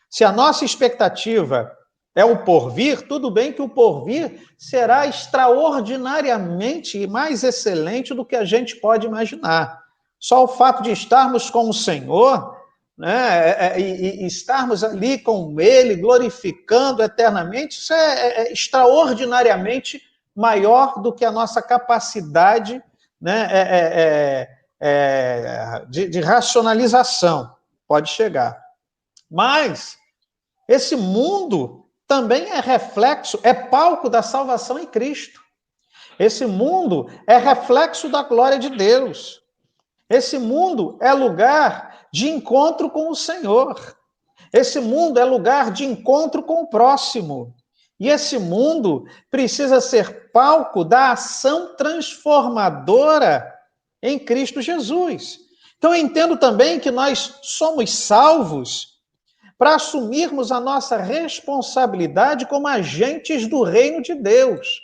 Se a nossa expectativa é o porvir, tudo bem que o porvir será extraordinariamente mais excelente do que a gente pode imaginar. Só o fato de estarmos com o Senhor, né, e estarmos ali com Ele, glorificando eternamente, isso é extraordinariamente maior do que a nossa capacidade, né, de racionalização. Pode chegar. Mas esse mundo também é reflexo, é palco da salvação em Cristo. Esse mundo é reflexo da glória de Deus. Esse mundo é lugar de encontro com o Senhor. Esse mundo é lugar de encontro com o próximo. E esse mundo precisa ser palco da ação transformadora em Cristo Jesus. Então, eu entendo também que nós somos salvos para assumirmos a nossa responsabilidade como agentes do reino de Deus,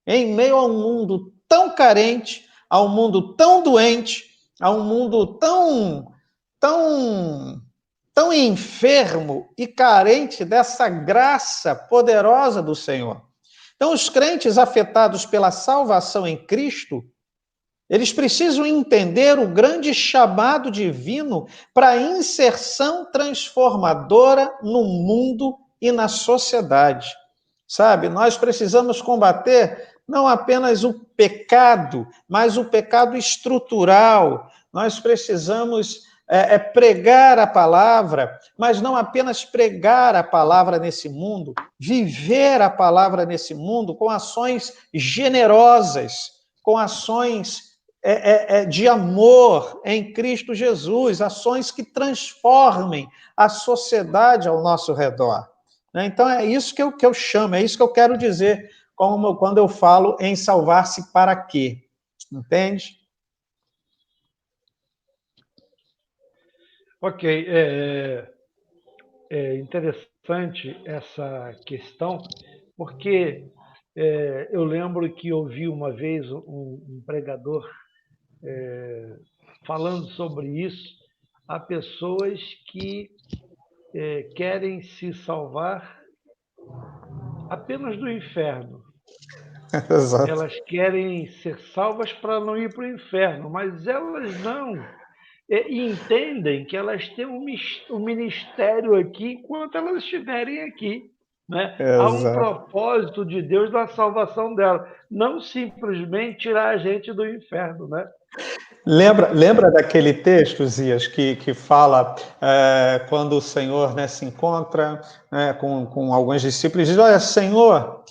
em meio a um mundo tão carente, a um mundo tão doente, a um mundo tão enfermo e carente dessa graça poderosa do Senhor. Então, os crentes afetados pela salvação em Cristo, eles precisam entender o grande chamado divino para a inserção transformadora no mundo e na sociedade. Sabe, nós precisamos combater não apenas o pecado, mas o pecado estrutural. Nós precisamos pregar a palavra, mas não apenas pregar a palavra nesse mundo, viver a palavra nesse mundo com ações generosas, com ações de amor em Cristo Jesus, ações que transformem a sociedade ao nosso redor. Então, é isso que eu chamo, é isso que eu quero dizer quando eu falo em salvar-se para quê. Entende? Ok, é interessante essa questão, porque eu lembro que ouvi uma vez um pregador falando sobre isso. Há pessoas que querem se salvar apenas do inferno. Exato. Elas querem ser salvas para não ir para o inferno, mas elas não entendem que elas têm um ministério aqui enquanto elas estiverem aqui. Né? Há um propósito de Deus na salvação dela, não simplesmente tirar a gente do inferno. Né? Lembra daquele texto, Zias, que fala quando o Senhor, né, se encontra com alguns discípulos e diz, olha, Senhor,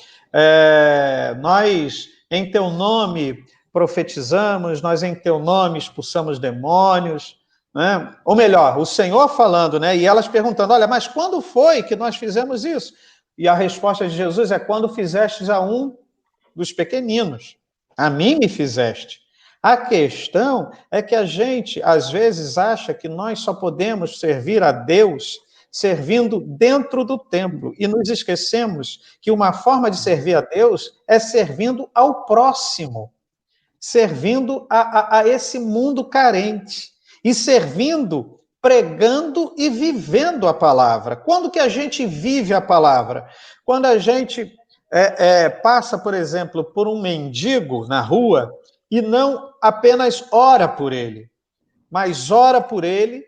nós, em teu nome, profetizamos, nós em teu nome expulsamos demônios, né? Ou melhor, o Senhor falando, né? E elas perguntando, olha, mas quando foi que nós fizemos isso? E a resposta de Jesus é, quando fizestes a um dos pequeninos, a mim me fizeste. A questão é que a gente, às vezes, acha que nós só podemos servir a Deus servindo dentro do templo, e nos esquecemos que uma forma de servir a Deus é servindo ao próximo, servindo a esse mundo carente, e servindo, pregando e vivendo a palavra. Quando que a gente vive a palavra? Quando a gente passa, por exemplo, por um mendigo na rua e não apenas ora por ele, mas ora por ele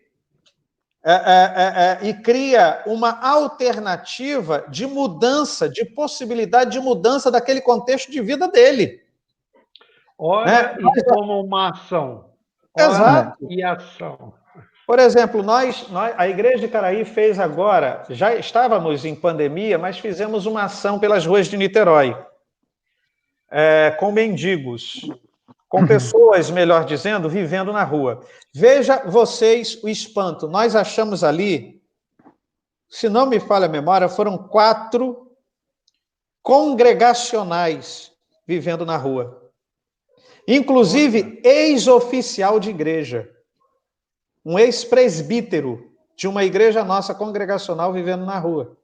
e cria uma alternativa de mudança, de possibilidade de mudança daquele contexto de vida dele. Ora e toma uma ação. Ora Exato. e ação. Por exemplo, a Igreja de Caraí fez agora, já estávamos em pandemia, mas fizemos uma ação pelas ruas de Niterói, com mendigos, com pessoas, melhor dizendo, vivendo na rua. Veja vocês o espanto. Nós achamos ali, se não me falha a memória, foram 4 congregacionais vivendo na rua. Inclusive, ex-oficial de igreja. Um ex-presbítero de uma igreja nossa congregacional vivendo na rua.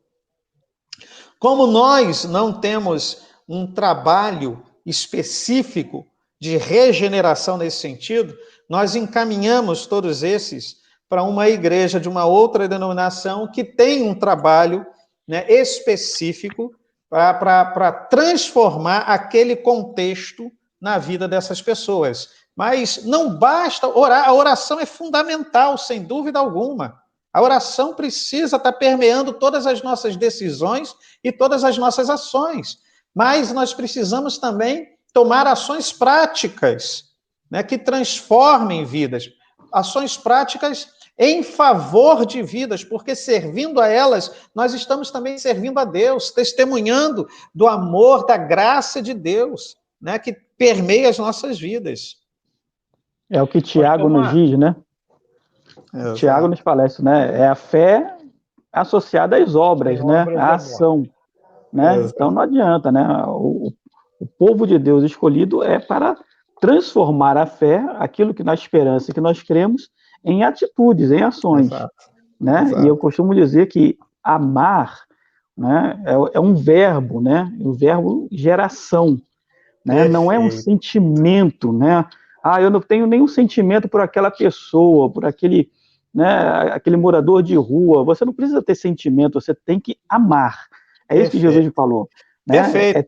Como nós não temos um trabalho específico de regeneração nesse sentido, nós encaminhamos todos esses para uma igreja de uma outra denominação que tem um trabalho, né, específico para transformar aquele contexto na vida dessas pessoas. Mas não basta orar, a oração é fundamental, sem dúvida alguma. A oração precisa estar permeando todas as nossas decisões e todas as nossas ações. Mas nós precisamos também tomar ações práticas, né, que transformem vidas. Ações práticas em favor de vidas, porque servindo a elas, nós estamos também servindo a Deus, testemunhando do amor, da graça de Deus, né, que permeia as nossas vidas. É o que Tiago nos diz, né? Tiago nos fala isso, né? É a fé associada às obras, né? À ação, né? Então não adianta, né? O povo de Deus escolhido é para transformar a fé, aquilo que na esperança que nós cremos, em atitudes, em ações. Exato. Né? Exato. E eu costumo dizer que amar, né, é um verbo, né? O verbo geração, né? Não é um sentimento, né? Eu não tenho nenhum sentimento por aquela pessoa, por aquele, né, aquele morador de rua. Você não precisa ter sentimento, você tem que amar. É isso que Jesus falou. Né? É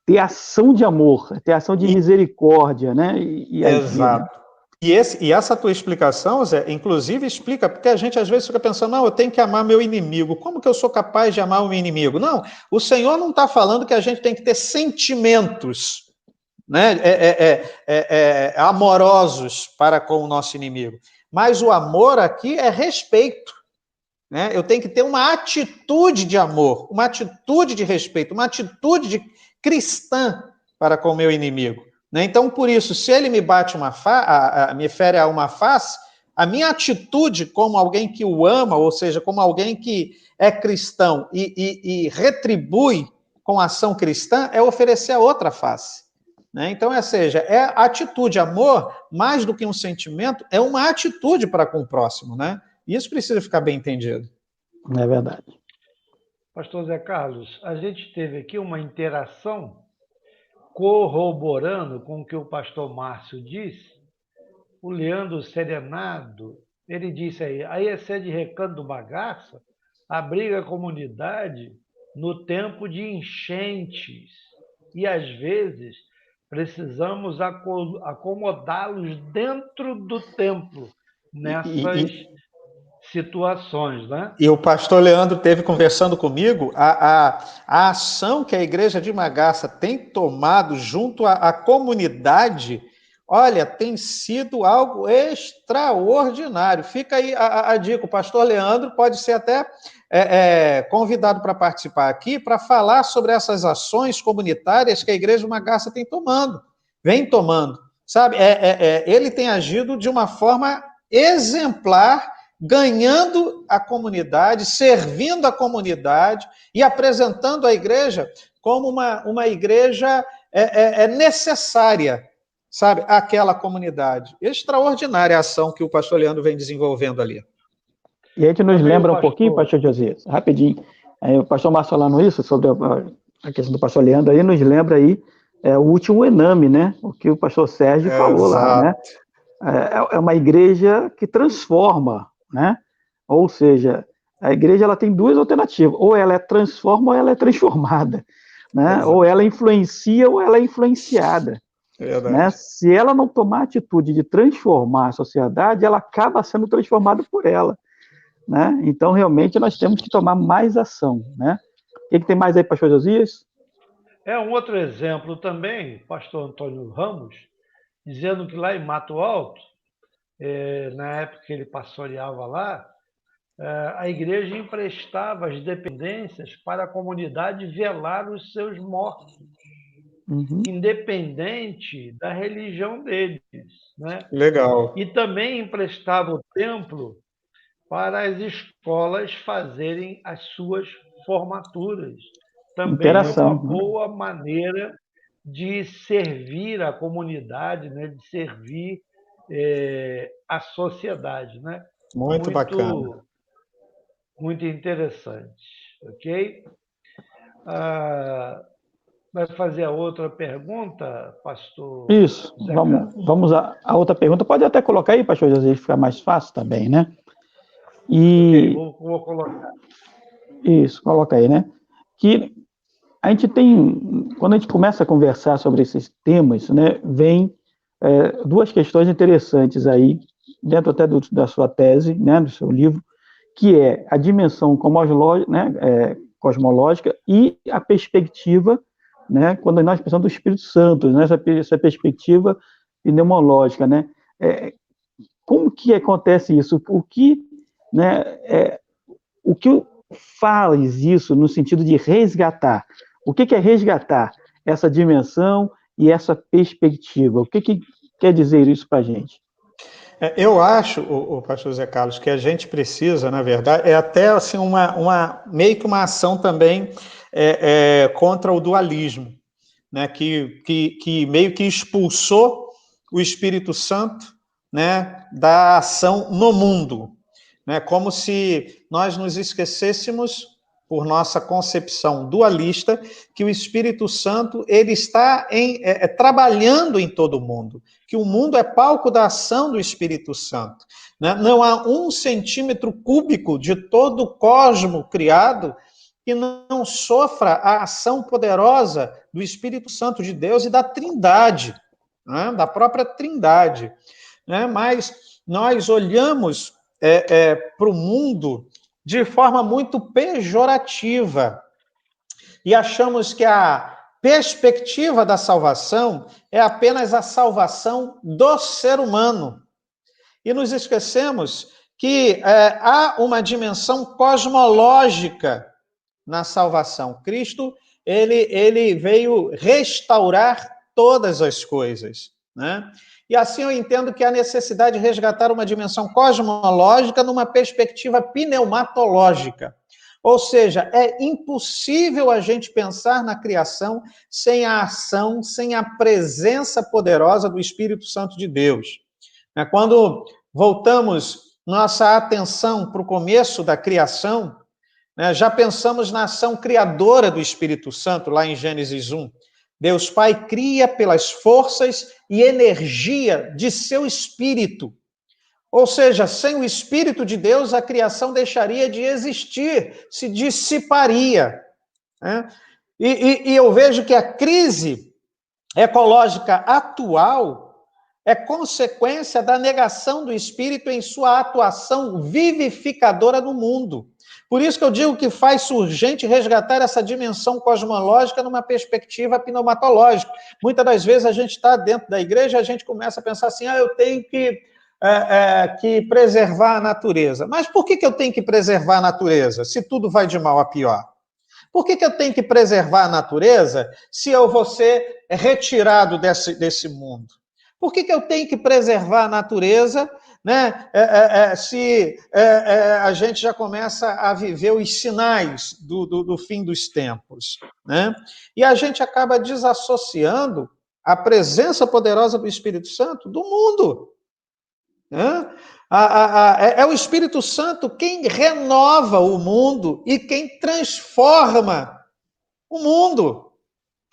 ter ação de amor, ter ação de misericórdia, né? Exato. E essa tua explicação, Zé, inclusive explica, porque a gente às vezes fica pensando, não, eu tenho que amar meu inimigo. Como que eu sou capaz de amar o meu inimigo? Não, o Senhor não está falando que a gente tem que ter sentimentos, né, amorosos para com o nosso inimigo. Mas o amor aqui é respeito. Né? Eu tenho que ter uma atitude de amor, uma atitude de respeito, uma atitude cristã para com o meu inimigo. Né? Então, por isso, se ele me bate me fere a uma face, a minha atitude como alguém que o ama, ou seja, como alguém que é cristão e retribui com ação cristã, é oferecer a outra face. Né? Então, é atitude, amor, mais do que um sentimento, é uma atitude para com o próximo, né? Isso precisa ficar bem entendido. É verdade. Pastor Zé Carlos, a gente teve aqui uma interação corroborando com o que o pastor Márcio disse. O Leandro Serenado, ele disse aí é ser de Recanto do Bagaça, abriga a comunidade no tempo de enchentes. E, às vezes, precisamos acomodá-los dentro do templo, nessas situações, né? E o pastor Leandro teve conversando comigo, a ação que a igreja de Magaça tem tomado junto à comunidade, olha, tem sido algo extraordinário. Fica aí a dica, o pastor Leandro pode ser até convidado para participar aqui, para falar sobre essas ações comunitárias que a igreja de Magaça vem tomando, sabe? Ele tem agido de uma forma exemplar, ganhando a comunidade, servindo a comunidade e apresentando a igreja como uma igreja necessária, sabe, àquela comunidade. Extraordinária a ação que o pastor Leandro vem desenvolvendo ali. E a gente nos lembra um pouquinho, pastor Josias, rapidinho, o pastor Márcio falando isso, sobre a questão do pastor Leandro, aí nos lembra aí o último Ename, né? O que o pastor Sérgio falou lá, né? É uma igreja que transforma, né? Ou seja, a igreja ela tem duas alternativas, ou ela transforma ou ela é transformada, né? Exato. Ou ela influencia ou ela é influenciada. Né? Se ela não tomar a atitude de transformar a sociedade, ela acaba sendo transformada por ela. Né? Então, realmente, nós temos que tomar mais ação. Né? O que tem mais aí, pastor Josias? Um outro exemplo também, pastor Antônio Ramos, dizendo que lá em Mato Alto, na época que ele pastoreava lá, a igreja emprestava as dependências para a comunidade velar os seus mortos, independente da religião deles. Né? Legal. E também emprestava o templo para as escolas fazerem as suas formaturas. Também Interação, é uma boa maneira de servir a comunidade, né? De servir a sociedade. Né? Muito bacana. Muito interessante. Ok? Vai fazer a outra pergunta, pastor? Isso, vamos a outra pergunta. Pode até colocar aí, pastor José, ficar mais fácil também, né? Ok, vou colocar. Isso, coloca aí, né? Que a gente tem, quando a gente começa a conversar sobre esses temas, né, vem duas questões interessantes aí, dentro até da sua tese, né, do seu livro, que é a dimensão cosmológica e a perspectiva, né, quando nós pensamos do Espírito Santo, né, essa perspectiva pneumológica, né? Como que acontece isso? O que faz isso no sentido de resgatar? O que é resgatar essa dimensão e essa perspectiva? O que quer dizer isso para a gente? Eu acho, o pastor Zé Carlos, que a gente precisa, na verdade, até assim, meio que uma ação também contra o dualismo, né, que meio que expulsou o Espírito Santo, né, da ação no mundo, né, como se nós nos esquecêssemos, por nossa concepção dualista, que o Espírito Santo ele está trabalhando em todo mundo, que o mundo é palco da ação do Espírito Santo. Né? Não há 1 centímetro cúbico de todo o cosmo criado que não sofra a ação poderosa do Espírito Santo de Deus e da Trindade, né? Da própria Trindade. Né? Mas nós olhamos para o mundo de forma muito pejorativa e achamos que a perspectiva da salvação é apenas a salvação do ser humano. E nos esquecemos que há uma dimensão cosmológica na salvação. Cristo, ele veio restaurar todas as coisas, né? E assim eu entendo que há necessidade de resgatar uma dimensão cosmológica numa perspectiva pneumatológica. Ou seja, é impossível a gente pensar na criação sem a ação, sem a presença poderosa do Espírito Santo de Deus. Quando voltamos nossa atenção para o começo da criação, já pensamos na ação criadora do Espírito Santo, lá em Gênesis 1. Deus Pai cria pelas forças e energia de seu Espírito. Ou seja, sem o Espírito de Deus, a criação deixaria de existir, se dissiparia. Né? E eu vejo que a crise ecológica atual é consequência da negação do Espírito em sua atuação vivificadora no mundo. Por isso que eu digo que faz urgente resgatar essa dimensão cosmológica numa perspectiva pneumatológica. Muitas das vezes a gente está dentro da igreja e a gente começa a pensar assim, eu tenho que preservar a natureza. Mas por que eu tenho que preservar a natureza, se tudo vai de mal a pior? Por que eu tenho que preservar a natureza se eu vou ser retirado desse mundo? Por que eu tenho que preservar a natureza, né? Se a gente já começa a viver os sinais do fim dos tempos, né? E a gente acaba desassociando a presença poderosa do Espírito Santo do mundo, né? É o Espírito Santo quem renova o mundo e quem transforma o mundo.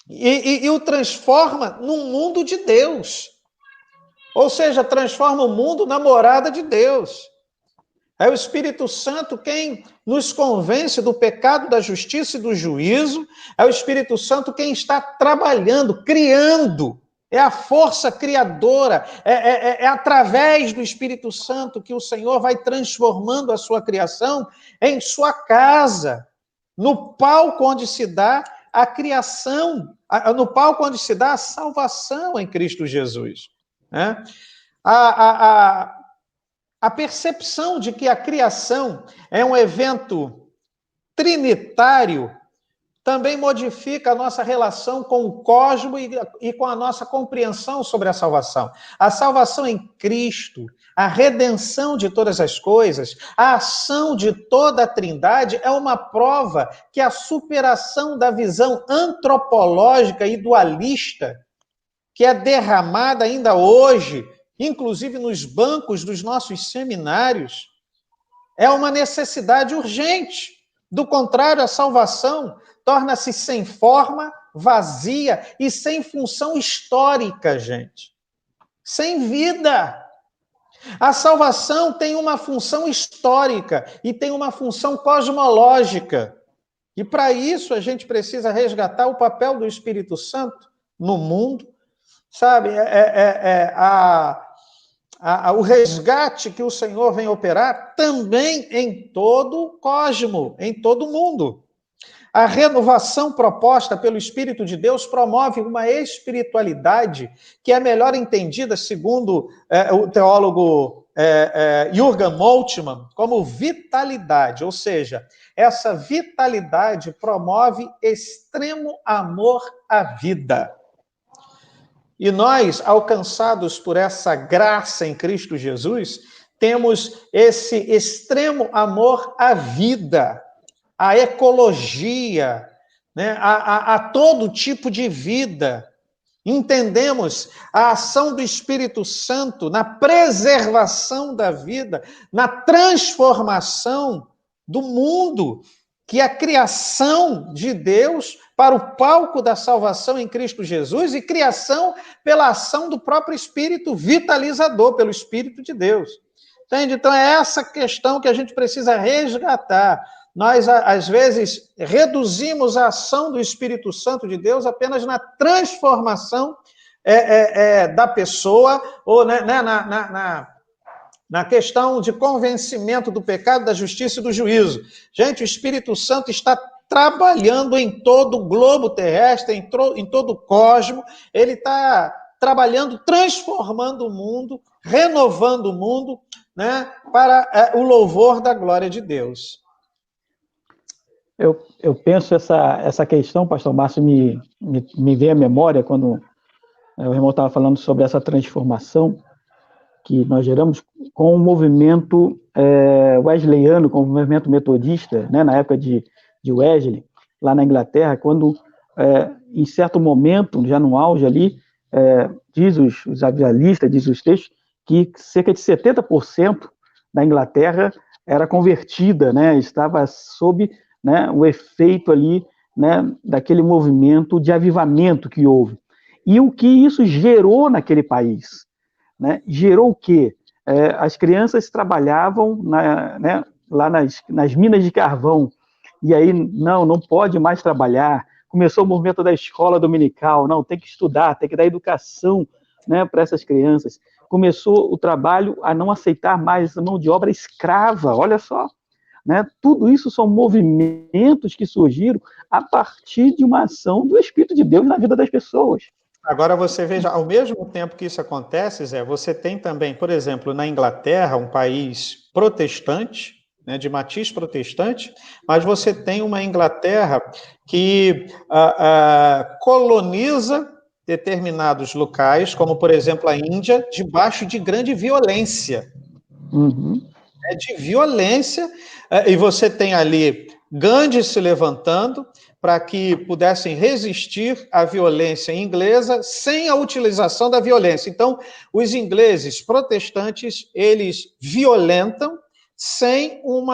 E o transforma num mundo de Deus. Ou seja, transforma o mundo na morada de Deus. É o Espírito Santo quem nos convence do pecado, da justiça e do juízo. É o Espírito Santo quem está trabalhando, criando. É a força criadora. É através do Espírito Santo que o Senhor vai transformando a sua criação em sua casa. No palco onde se dá a criação, no palco onde se dá a salvação em Cristo Jesus. Né? A percepção de que a criação é um evento trinitário também modifica a nossa relação com o cosmos e com a nossa compreensão sobre a salvação. A salvação em Cristo, a redenção de todas as coisas, a ação de toda a Trindade é uma prova que a superação da visão antropológica e dualista, que é derramada ainda hoje, inclusive nos bancos dos nossos seminários, é uma necessidade urgente. Do contrário, a salvação torna-se sem forma, vazia e sem função histórica, gente. Sem vida. A salvação tem uma função histórica e tem uma função cosmológica. E para isso a gente precisa resgatar o papel do Espírito Santo no mundo, sabe? O resgate que o Senhor vem operar também em todo o cosmo, em todo o mundo. A renovação proposta pelo Espírito de Deus promove uma espiritualidade que é melhor entendida, segundo o teólogo Jürgen Moltmann, como vitalidade, ou seja, essa vitalidade promove extremo amor à vida. E nós, alcançados por essa graça em Cristo Jesus, temos esse extremo amor à vida, à ecologia, né? a todo tipo de vida. Entendemos a ação do Espírito Santo na preservação da vida, na transformação do mundo, que é a criação de Deus para o palco da salvação em Cristo Jesus e criação pela ação do próprio Espírito vitalizador, pelo Espírito de Deus. Entende? Então, é essa questão que a gente precisa resgatar. Nós, às vezes, reduzimos a ação do Espírito Santo de Deus apenas na transformação da pessoa, ou né, na questão de convencimento do pecado, da justiça e do juízo. Gente, o Espírito Santo está trabalhando em todo o globo terrestre, em todo o cosmos, ele está trabalhando, transformando o mundo, renovando o mundo, né, para o louvor da glória de Deus. Eu penso essa questão, pastor Márcio, me veio à memória quando o irmão estava falando sobre essa transformação que nós geramos com o movimento wesleyano, com o movimento metodista, né, na época de Wesley, lá na Inglaterra, quando, em certo momento, já no auge ali, diz os avialistas, diz os textos, que cerca de 70% da Inglaterra era convertida, né, estava sob, né, o efeito ali, né, daquele movimento de avivamento que houve. E o que isso gerou naquele país? Né? Gerou o quê? As crianças trabalhavam né, lá nas minas de carvão, e aí não pode mais trabalhar. Começou o movimento da escola dominical, não, tem que estudar, tem que dar educação, né, para essas crianças. Começou o trabalho a não aceitar mais mão de obra escrava, olha só. Né? Tudo isso são movimentos que surgiram a partir de uma ação do Espírito de Deus na vida das pessoas. Agora você veja, ao mesmo tempo que isso acontece, Zé, você tem também, por exemplo, na Inglaterra, um país protestante, né, de matiz protestante, mas você tem uma Inglaterra que coloniza determinados locais, como, por exemplo, a Índia, debaixo de grande violência. De violência, e você tem ali Gandhi se levantando para que pudessem resistir à violência inglesa sem a utilização da violência. Então, os ingleses protestantes, eles violentam sem um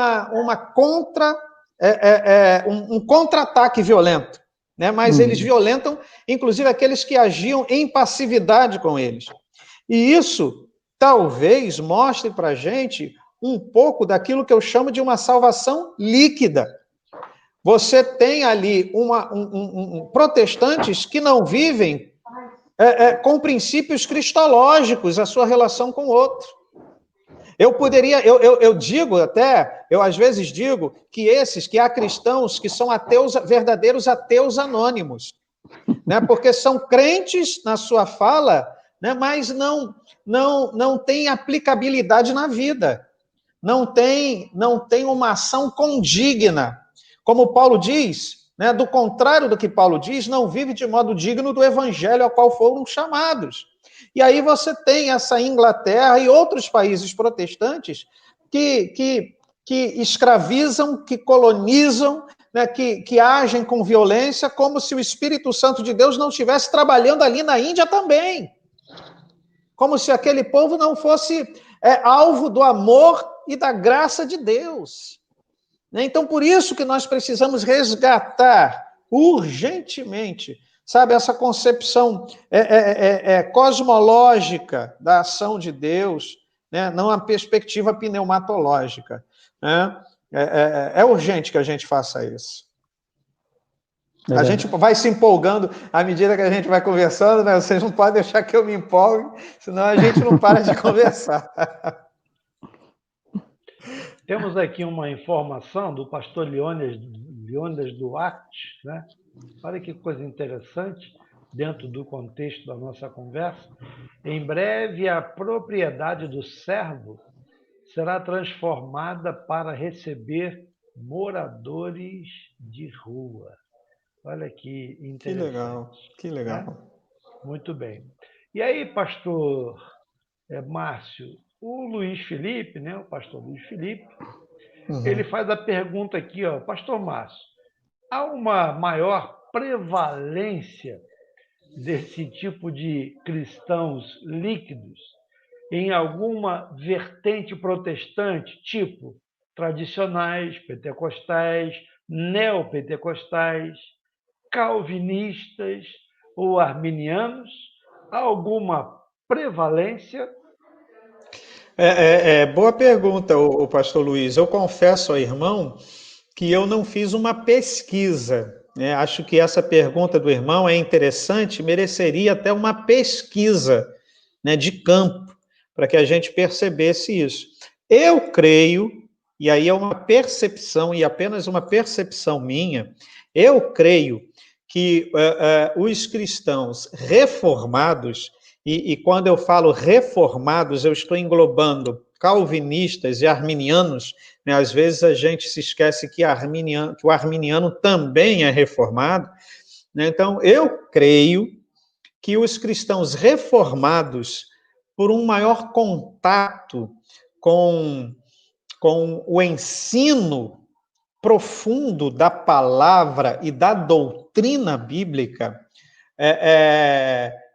contra-ataque violento, né? Mas eles violentam, inclusive, aqueles que agiam em passividade com eles. E isso talvez mostre para a gente um pouco daquilo que eu chamo de uma salvação líquida. Você tem ali protestantes que não vivem com princípios cristológicos a sua relação com o outro. Eu digo até, eu às vezes digo que há cristãos que são ateus, verdadeiros ateus anônimos, né? Porque são crentes na sua fala, né? Mas não tem aplicabilidade na vida. Não tem uma ação condigna. Como Paulo diz, né, do contrário do que Paulo diz, não vive de modo digno do evangelho ao qual foram chamados. E aí você tem essa Inglaterra e outros países protestantes que escravizam, que colonizam, né, que agem com violência, como se o Espírito Santo de Deus não estivesse trabalhando ali na Índia também. Como se aquele povo não fosse alvo do amor e da graça de Deus. Então, por isso que nós precisamos resgatar urgentemente, sabe, essa concepção cosmológica da ação de Deus, né? Não a perspectiva pneumatológica. Né? É urgente que a gente faça isso. A gente vai se empolgando à medida que a gente vai conversando, né? Vocês não podem deixar que eu me empolgue, senão a gente não para de conversar. Temos aqui uma informação do pastor Leônidas Duarte, né? Olha que coisa interessante, dentro do contexto da nossa conversa. Em breve, a propriedade do servo será transformada para receber moradores de rua. Olha que interessante. Que legal. Né? Muito bem. E aí, pastor Márcio, o Luiz Felipe, né, o pastor Luiz Felipe, ele faz a pergunta aqui, ó, pastor Márcio, há uma maior prevalência desse tipo de cristãos líquidos em alguma vertente protestante, tipo tradicionais, pentecostais, neopentecostais, calvinistas ou arminianos? Há alguma prevalência? Boa pergunta, o pastor Luiz. Eu confesso ao irmão que eu não fiz uma pesquisa. Né? Acho que essa pergunta do irmão é interessante, mereceria até uma pesquisa, né, de campo, para que a gente percebesse isso. Eu creio, e aí é uma percepção, e apenas uma percepção minha, eu creio que os cristãos reformados, e quando eu falo reformados, eu estou englobando calvinistas e arminianos, né? Às vezes a gente se esquece que o arminiano também é reformado, né? Então, eu creio que os cristãos reformados, por um maior contato com o ensino profundo da palavra e da doutrina bíblica,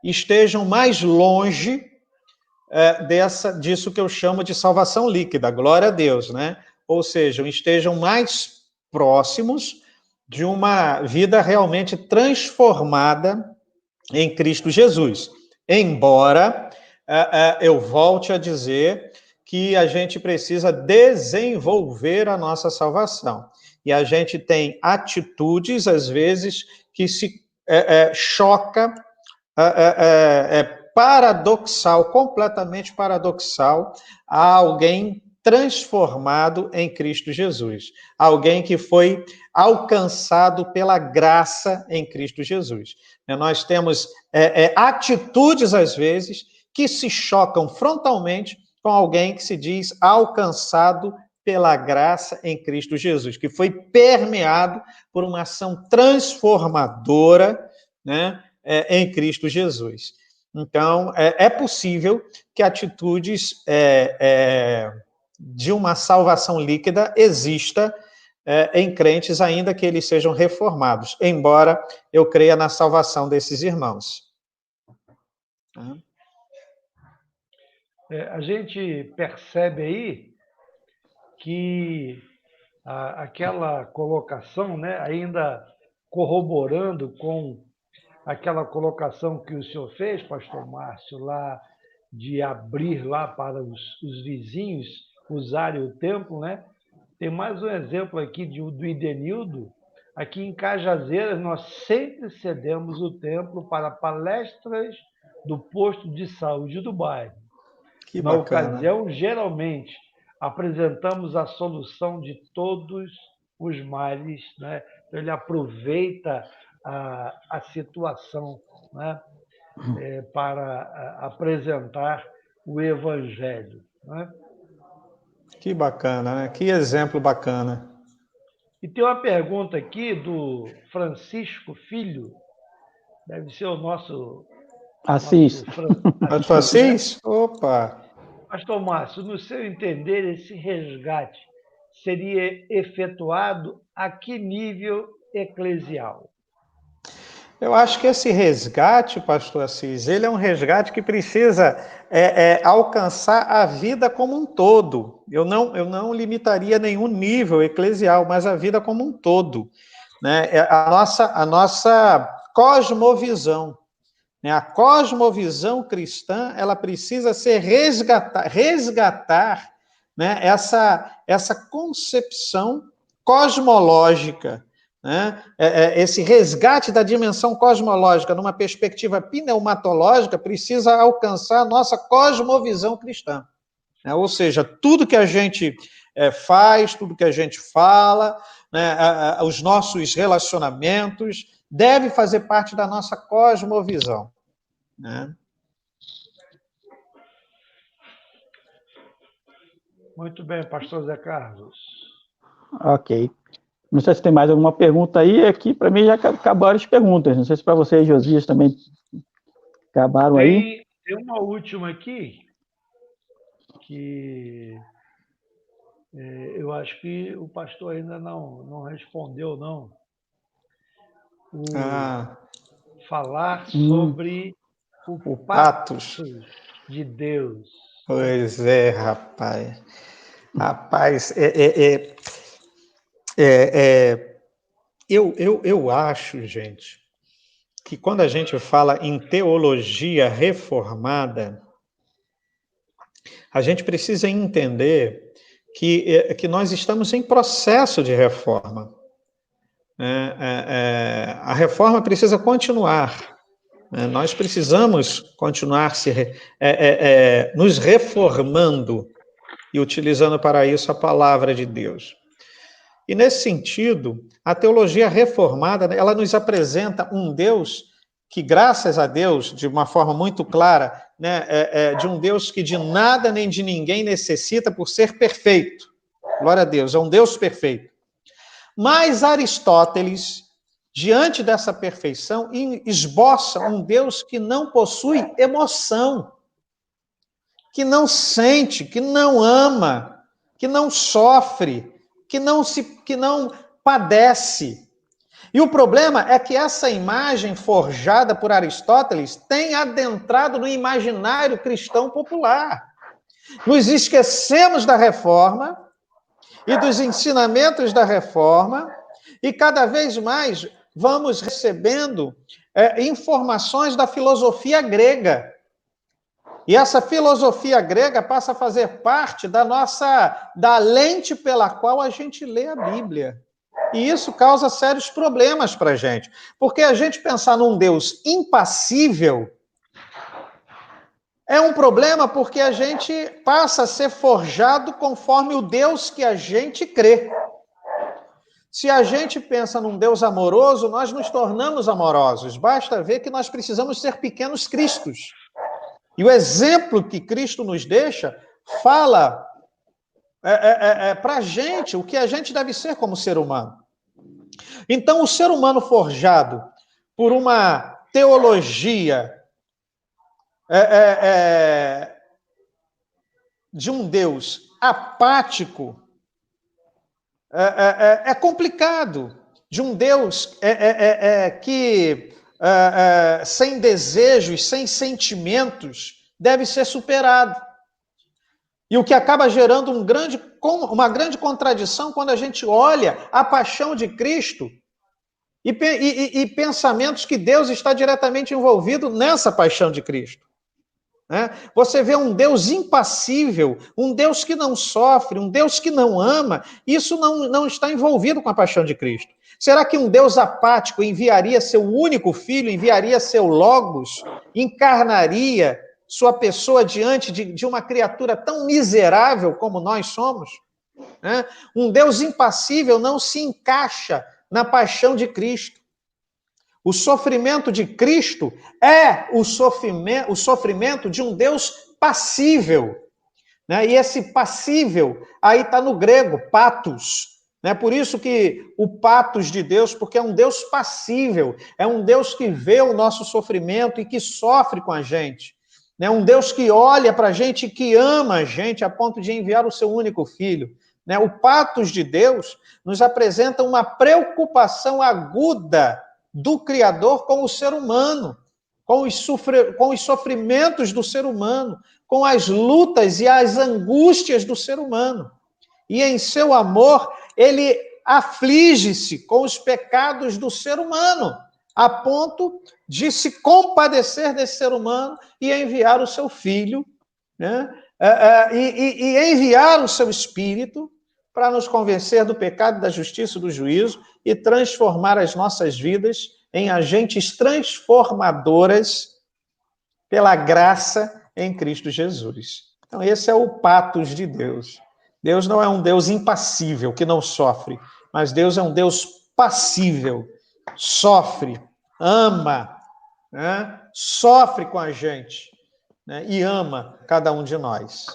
estejam mais longe disso que eu chamo de salvação líquida, glória a Deus, né? Ou seja, estejam mais próximos de uma vida realmente transformada em Cristo Jesus. Embora eu volte a dizer que a gente precisa desenvolver a nossa salvação. E a gente tem atitudes, às vezes, que se choca, paradoxal, completamente paradoxal, a alguém transformado em Cristo Jesus. Alguém que foi alcançado pela graça em Cristo Jesus. Nós temos atitudes, às vezes, que se chocam frontalmente com alguém que se diz alcançado pela graça em Cristo Jesus, que foi permeado por uma ação transformadora, né, em Cristo Jesus. Então, é possível que atitudes de uma salvação líquida exista em crentes, ainda que eles sejam reformados, embora eu creia na salvação desses irmãos. A gente percebe aí que aquela colocação, né, ainda corroborando com aquela colocação que o senhor fez, pastor Márcio, lá de abrir lá para os vizinhos usarem o templo, né? Tem mais um exemplo aqui do Idenildo. Aqui em Cajazeiras, nós sempre cedemos o templo para palestras do posto de saúde do bairro. Que Na bacana. ocasião, geralmente, apresentamos a solução de todos os males, né? Então, ele aproveita a situação, né? Para apresentar o Evangelho, né? Que bacana, né? Que exemplo bacana. E tem uma pergunta aqui do Francisco Filho, deve ser o nosso Assis. Pastor Assis? Opa! Pastor Márcio, no seu entender, esse resgate seria efetuado a que nível eclesial? Eu acho que esse resgate, pastor Assis, ele é um resgate que precisa alcançar a vida como um todo. Eu não limitaria nenhum nível eclesial, mas a vida como um todo, né? A nossa cosmovisão, né? A cosmovisão cristã, ela precisa ser resgatar, né? essa concepção cosmológica, né? Esse resgate da dimensão cosmológica numa perspectiva pneumatológica precisa alcançar a nossa cosmovisão cristã, né? Ou seja, tudo que a gente faz, tudo que a gente fala, né? Os nossos relacionamentos deve fazer parte da nossa cosmovisão, né? Muito bem, pastor Zé Carlos. Ok. Não sei se tem mais alguma pergunta aí. Aqui, para mim, já acabaram as perguntas. Não sei se para você, Josias, também acabaram aí. Tem uma última aqui, que eu acho que o pastor ainda não respondeu, não. Falar sobre o patos de Deus. Pois é, rapaz. Rapaz, eu acho, gente, que quando a gente fala em teologia reformada, a gente precisa entender que nós estamos em processo de reforma. A reforma precisa continuar. Nós precisamos continuar nos reformando e utilizando para isso a palavra de Deus. E nesse sentido, a teologia reformada, ela nos apresenta um Deus que, graças a Deus, de uma forma muito clara, né, de um Deus que de nada nem de ninguém necessita por ser perfeito. Glória a Deus, é um Deus perfeito. Mas Aristóteles, diante dessa perfeição, esboça um Deus que não possui emoção, que não sente, que não ama, que não sofre, que não padece. E o problema é que essa imagem forjada por Aristóteles tem adentrado no imaginário cristão popular. Nos esquecemos da reforma e dos ensinamentos da reforma, e cada vez mais vamos recebendo informações da filosofia grega. E essa filosofia grega passa a fazer parte da lente pela qual a gente lê a Bíblia. E isso causa sérios problemas para a gente. Porque a gente pensar num Deus impassível é um problema, porque a gente passa a ser forjado conforme o Deus que a gente crê. Se a gente pensa num Deus amoroso, nós nos tornamos amorosos. Basta ver que nós precisamos ser pequenos cristos. E o exemplo que Cristo nos deixa fala para a gente o que a gente deve ser como ser humano. Então, o ser humano forjado por uma teologia de um Deus apático é complicado. De um Deus que, sem desejos, sem sentimentos, deve ser superado. E o que acaba gerando uma grande contradição quando a gente olha a paixão de Cristo e pensamentos que Deus está diretamente envolvido nessa paixão de Cristo. Né? Você vê um Deus impassível, um Deus que não sofre, um Deus que não ama, isso não está envolvido com a paixão de Cristo. Será que um Deus apático enviaria seu único filho, enviaria seu Logos, encarnaria sua pessoa diante de uma criatura tão miserável como nós somos? Né? Um Deus impassível não se encaixa na paixão de Cristo. O sofrimento de Cristo é o sofrimento de um Deus passível. Né? E esse passível, aí está no grego, patos. Né? Por isso que o patos de Deus, porque é um Deus passível, é um Deus que vê o nosso sofrimento e que sofre com a gente. É um Deus que olha para a gente e que ama a gente a ponto de enviar o seu único filho. Né? O patos de Deus nos apresenta uma preocupação aguda do Criador com o ser humano, com os sofrimentos do ser humano, com as lutas e as angústias do ser humano. E em seu amor, ele aflige-se com os pecados do ser humano, a ponto de se compadecer desse ser humano e enviar o seu filho, né? E enviar o seu Espírito para nos convencer do pecado, da justiça e do juízo e transformar as nossas vidas em agentes transformadoras pela graça em Cristo Jesus. Então, esse é o patos de Deus. Deus não é um Deus impassível, que não sofre, mas Deus é um Deus passível, sofre, ama, né? Sofre com a gente, né? E ama cada um de nós.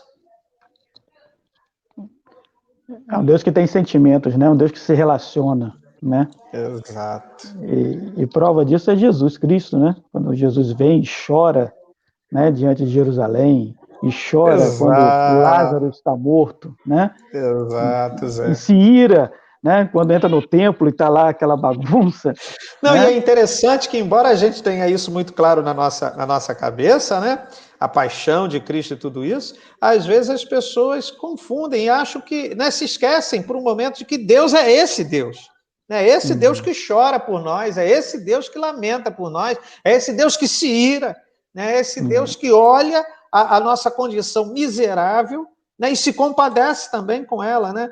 É um Deus que tem sentimentos, né? Um Deus que se relaciona, né? Exato. E prova disso é Jesus Cristo, né? Quando Jesus vem e chora, né, diante de Jerusalém, e chora quando Lázaro está morto, né? Exato, Zé. E se ira, né, quando entra no templo e está lá aquela bagunça. Não, né? E é interessante que, embora a gente tenha isso muito claro na nossa cabeça, né? A paixão de Cristo e tudo isso, às vezes as pessoas confundem e acham que, né, se esquecem por um momento de que Deus é esse Deus. É esse Deus que chora por nós, é esse Deus que lamenta por nós, é esse Deus que se ira, né? É esse Deus que olha a nossa condição miserável, né, e se compadece também com ela, né?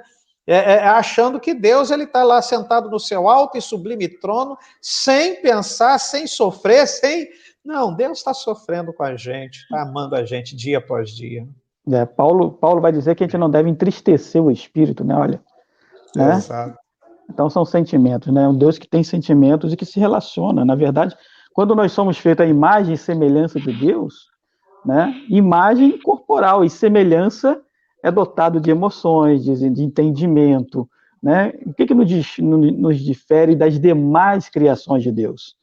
Achando que Deus está lá sentado no seu alto e sublime trono, sem pensar, sem sofrer, sem... Não, Deus está sofrendo com a gente, está amando a gente dia após dia. Paulo vai dizer que a gente não deve entristecer o espírito, né? Olha, né? Exato. Então são sentimentos, né? Um Deus que tem sentimentos e que se relaciona. Na verdade, quando nós somos feitos à imagem e semelhança de Deus, né? Imagem corporal e semelhança é dotado de emoções, de entendimento, né? O que nos difere das demais criações de Deus?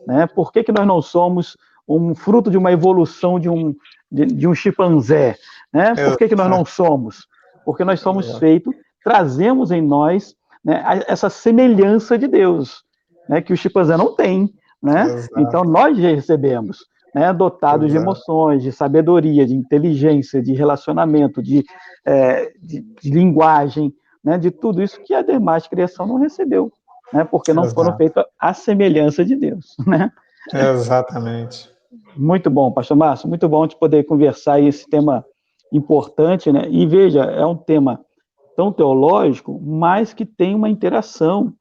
Né? Por que nós não somos um fruto de uma evolução de um chimpanzé? Né? Por que nós não somos? Porque nós somos feitos, trazemos em nós, né, essa semelhança de Deus, né, que o chimpanzé não tem. Né? Então nós já recebemos, né, dotados de emoções, de sabedoria, de inteligência, de relacionamento, de linguagem, né, de tudo isso que a demais criação não recebeu. Né, porque não foram feitos à semelhança de Deus. Né? Exatamente. Muito bom, pastor Márcio, muito bom de poder conversar esse tema importante, né? E veja, é um tema tão teológico, mas que tem uma interação,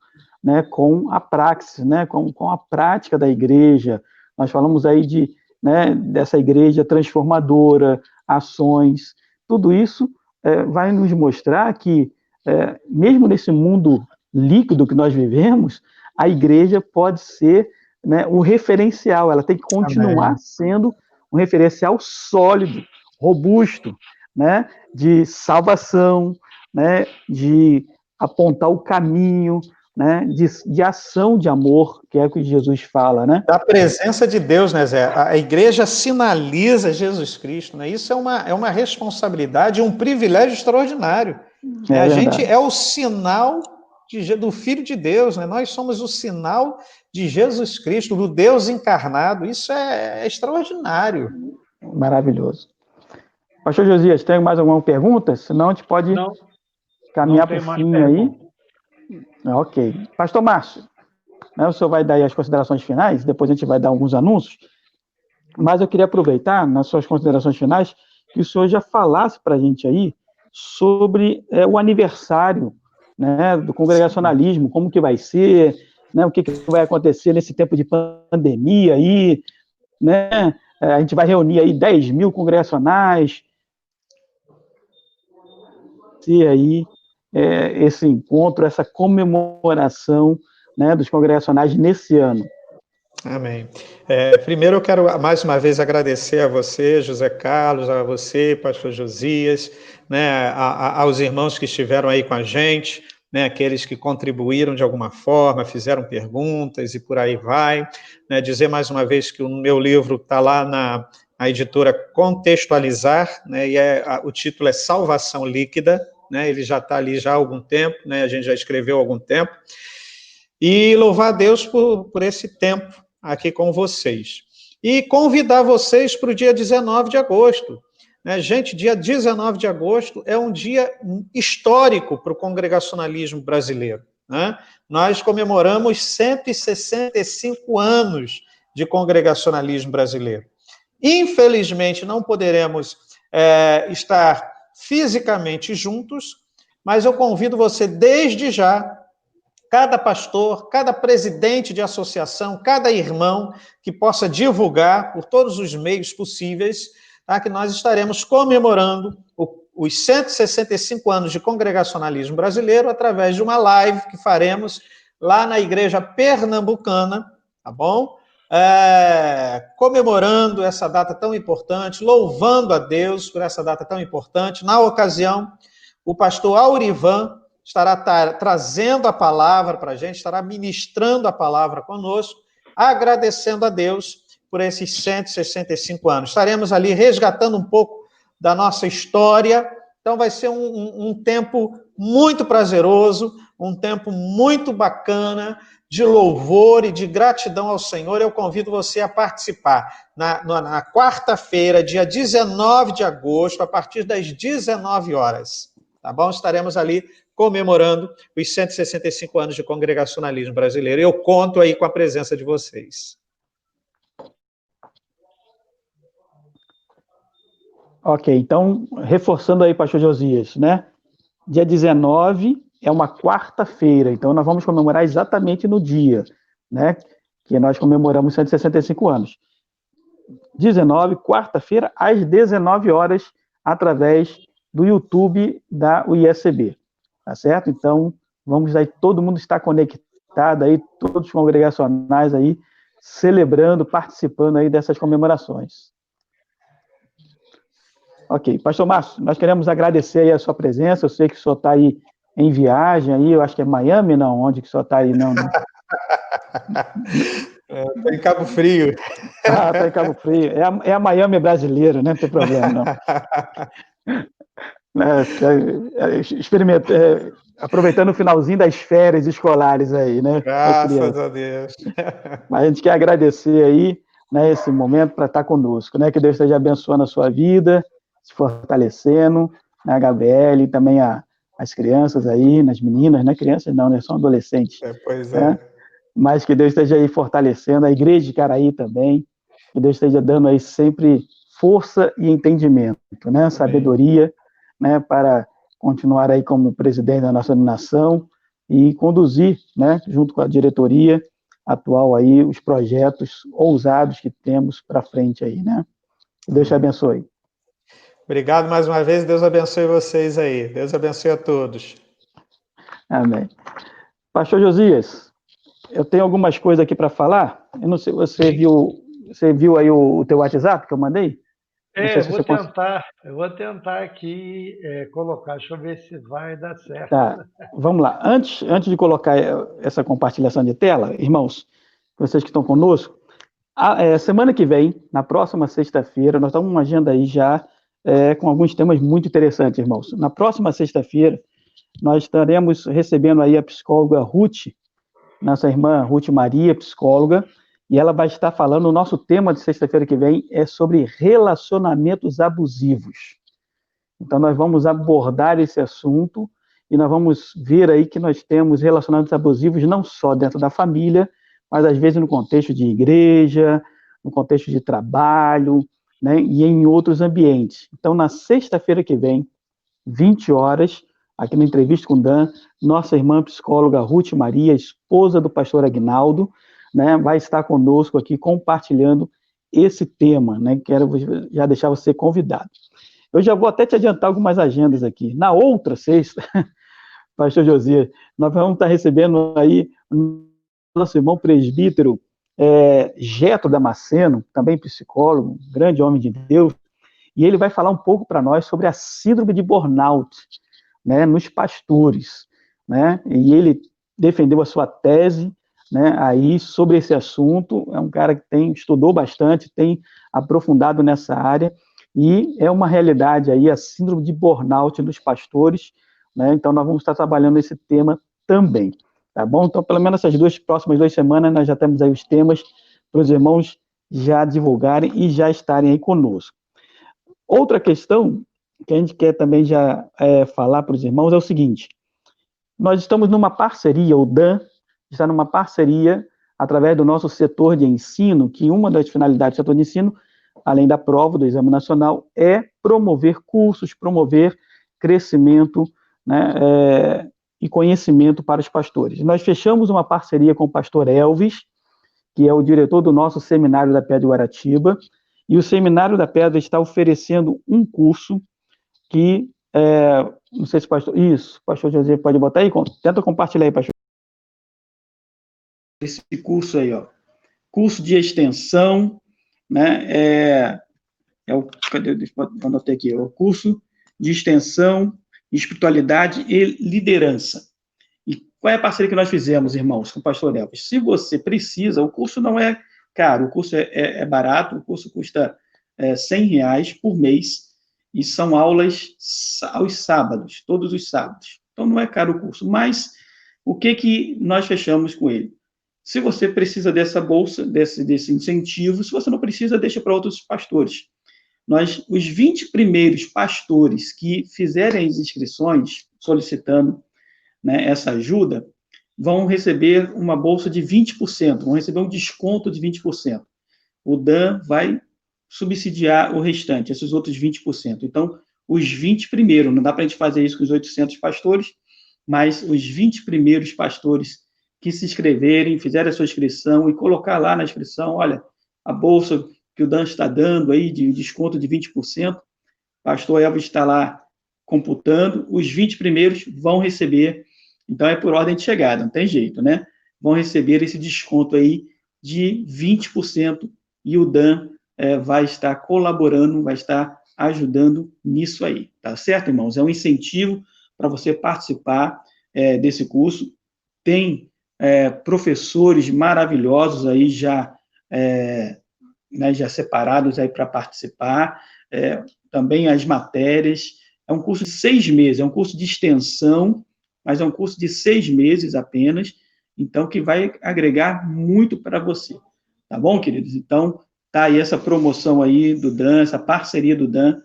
né, com a praxis, né, com a prática da igreja. Nós falamos aí dessa igreja transformadora, ações, tudo isso vai nos mostrar que, mesmo nesse mundo líquido que nós vivemos, a igreja pode ser, né, um referencial, ela tem que continuar sendo um referencial sólido, robusto, né, de salvação, né, de apontar o caminho né, de ação de amor, que é o que Jesus fala, né? Da presença de Deus, né, Zé? A igreja sinaliza Jesus Cristo, né? Isso é uma responsabilidade, um privilégio extraordinário. É A verdade. gente é o sinal do Filho de Deus, né? Nós somos o sinal de Jesus Cristo, do Deus encarnado. Isso é extraordinário. Maravilhoso. Pastor Josias, tem mais alguma pergunta? Senão a gente pode caminhar para o fim aí. Ok. Pastor Márcio, né, o senhor vai dar aí as considerações finais, depois a gente vai dar alguns anúncios, mas eu queria aproveitar, nas suas considerações finais, que o senhor já falasse para a gente aí sobre o aniversário, né, do congregacionalismo, como que vai ser, né, o que vai acontecer nesse tempo de pandemia aí, né? A gente vai reunir aí 10 mil congregacionais, e aí esse encontro, essa comemoração, né, dos congregacionais nesse ano. Amém. Primeiro eu quero mais uma vez agradecer a você, José Carlos, a você, pastor Josias, né, aos irmãos que estiveram aí com a gente, né, aqueles que contribuíram de alguma forma, fizeram perguntas e por aí vai. Né, dizer mais uma vez que o meu livro está lá na editora Contextualizar, né, e o título é Salvação Líquida, né, ele já está ali já há algum tempo, né, a gente já escreveu há algum tempo, e louvar a Deus por esse tempo aqui com vocês. E convidar vocês para o dia 19 de agosto. Né? Gente, dia 19 de agosto é um dia histórico para o congregacionalismo brasileiro. Né? Nós comemoramos 165 anos de congregacionalismo brasileiro. Infelizmente, não poderemos estar fisicamente juntos, mas eu convido você desde já, cada pastor, cada presidente de associação, cada irmão que possa divulgar por todos os meios possíveis, tá, que nós estaremos comemorando os 165 anos de congregacionalismo brasileiro através de uma live que faremos lá na Igreja Pernambucana, tá bom? Comemorando essa data tão importante, louvando a Deus por essa data tão importante. Na ocasião, o pastor Aurivan estará trazendo a palavra para a gente, estará ministrando a palavra conosco, agradecendo a Deus por esses 165 anos. Estaremos ali resgatando um pouco da nossa história, então vai ser um tempo muito prazeroso, um tempo muito bacana, de louvor e de gratidão ao Senhor. Eu convido você a participar na quarta-feira, dia 19 de agosto, a partir das 19 horas. Tá bom? Estaremos ali comemorando os 165 anos de congregacionalismo brasileiro. Eu conto aí com a presença de vocês. Ok, então, reforçando aí, pastor Josias, né? Dia 19 é uma quarta-feira, então nós vamos comemorar exatamente no dia, né? Que nós comemoramos 165 anos. 19, quarta-feira, às 19 horas, através do YouTube da UISB. Tá certo? Então, vamos aí, todo mundo está conectado aí, todos os congregacionais aí, celebrando, participando aí dessas comemorações. Ok, pastor Márcio, nós queremos agradecer aí a sua presença, eu sei que o senhor está aí em viagem aí, eu acho que é Miami, não? Onde que o senhor está aí, não? Estou em Cabo Frio. Está em Cabo Frio, é a Miami brasileira, né? Não tem problema, não. Aproveitando o finalzinho das férias escolares aí, né? Graças a Deus. Mas a gente quer agradecer aí, né, esse momento para estar conosco, né? Que Deus esteja abençoando a sua vida, se fortalecendo, né, a Gabriele, também as crianças aí, nas meninas, né? Crianças não, né? São adolescentes. Pois né? Mas que Deus esteja aí fortalecendo, a igreja de Caraí também, que Deus esteja dando aí sempre força e entendimento, né? Sabedoria, né? Para continuar aí como presidente da nossa nação e conduzir, né? Junto com a diretoria atual aí, os projetos ousados que temos para frente aí, né? Que Deus te abençoe. Obrigado mais uma vez, Deus abençoe vocês aí. Deus abençoe a todos. Amém. Pastor Josias, eu tenho algumas coisas aqui para falar. Eu não sei, você viu aí o teu WhatsApp que eu mandei? Não sei Eu se vou você consegue. tentar aqui colocar, deixa eu ver se vai dar certo. Tá, vamos lá. Antes de colocar essa compartilhação de tela, irmãos, vocês que estão conosco, semana que vem, na próxima sexta-feira, nós estamos com uma agenda aí já com alguns temas muito interessantes, irmãos. Na próxima sexta-feira, nós estaremos recebendo aí a psicóloga Ruth, nossa irmã Ruth Maria, psicóloga, e ela vai estar falando, o nosso tema de sexta-feira que vem é sobre relacionamentos abusivos. Então, nós vamos abordar esse assunto e nós vamos ver aí que nós temos relacionamentos abusivos não só dentro da família, mas às vezes no contexto de igreja, no contexto de trabalho, né, e em outros ambientes. Então, na sexta-feira que vem, 20 horas, aqui na Entrevista com Dan, nossa irmã psicóloga Ruth Maria, esposa do pastor Aguinaldo, né, vai estar conosco aqui compartilhando esse tema, né? Quero já deixar você convidado. Eu já vou até te adiantar algumas agendas aqui. Na outra sexta, pastor Josias, nós vamos estar recebendo aí nosso irmão presbítero Getro Damasceno, também psicólogo, grande homem de Deus, e ele vai falar um pouco para nós sobre a síndrome de burnout, né, nos pastores, né? E ele defendeu a sua tese, né, aí sobre esse assunto. É um cara que estudou bastante, tem aprofundado nessa área, e é uma realidade aí a síndrome de burnout dos pastores, né? Então nós vamos estar trabalhando esse tema também, tá bom? Então pelo menos essas próximas 2 semanas nós já temos aí os temas para os irmãos já divulgarem e já estarem aí conosco. Outra questão que a gente quer também já falar para os irmãos é o seguinte: nós estamos numa parceria, o Dan está numa parceria através do nosso setor de ensino, que uma das finalidades do setor de ensino, além da prova, do exame nacional, é promover cursos, promover crescimento, né, e conhecimento para os pastores. Nós fechamos uma parceria com o pastor Elvis, que é o diretor do nosso seminário da Pedra de Guaratiba, e o Seminário da Pedra está oferecendo um curso que, não sei se o pastor... Isso, o pastor José pode botar aí? Tenta compartilhar aí, pastor. Esse curso aí, ó. Curso de extensão, né? Cadê? Eu anotei aqui. O curso de extensão, espiritualidade e liderança. E qual é a parceria que nós fizemos, irmãos, com o pastor Elvis? Se você precisa, o curso não é caro, o curso é barato, o curso custa R$100 por mês, e são aulas aos sábados, todos os sábados. Então, não é caro o curso, mas o que nós fechamos com ele? Se você precisa dessa bolsa, desse incentivo, se você não precisa, deixa para outros pastores. Os 20 primeiros pastores que fizerem as inscrições, solicitando, né, essa ajuda, vão receber uma bolsa de 20%, vão receber um desconto de 20%. O Dan vai subsidiar o restante, esses outros 20%. Então, os 20 primeiros, não dá para a gente fazer isso com os 800 pastores, mas os 20 primeiros pastores que se inscreverem, fizerem a sua inscrição e colocar lá na inscrição, olha, a bolsa que o Dan está dando aí, de desconto de 20%, o pastor Elvis está lá computando, os 20 primeiros vão receber, então é por ordem de chegada, não tem jeito, né? Vão receber esse desconto aí de 20%, e o Dan vai estar colaborando, vai estar ajudando nisso aí, tá certo, irmãos? É um incentivo para você participar desse curso. Tem professores maravilhosos aí já, né, já separados aí para participar, também as matérias. É um curso de 6 meses, é um curso de extensão, mas é um curso de 6 meses apenas, então que vai agregar muito para você. Tá bom, queridos? Então, tá aí essa promoção aí do Dan, essa parceria do Dan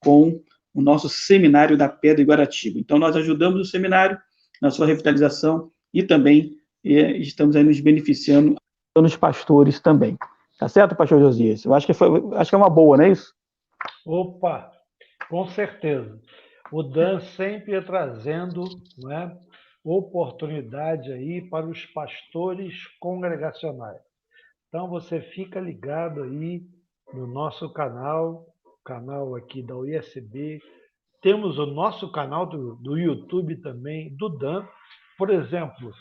com o nosso seminário da Pedra de Guaratiba. Então, nós ajudamos o seminário na sua revitalização e também estamos aí nos beneficiando nos pastores também. Tá certo, pastor Josias? Eu acho que é uma boa, não é isso? Opa, com certeza. O Dan sempre trazendo, né, oportunidade aí para os pastores congregacionais. Então você fica ligado aí no nosso canal aqui da USB. Temos o nosso canal do YouTube também, do Dan. Por exemplo,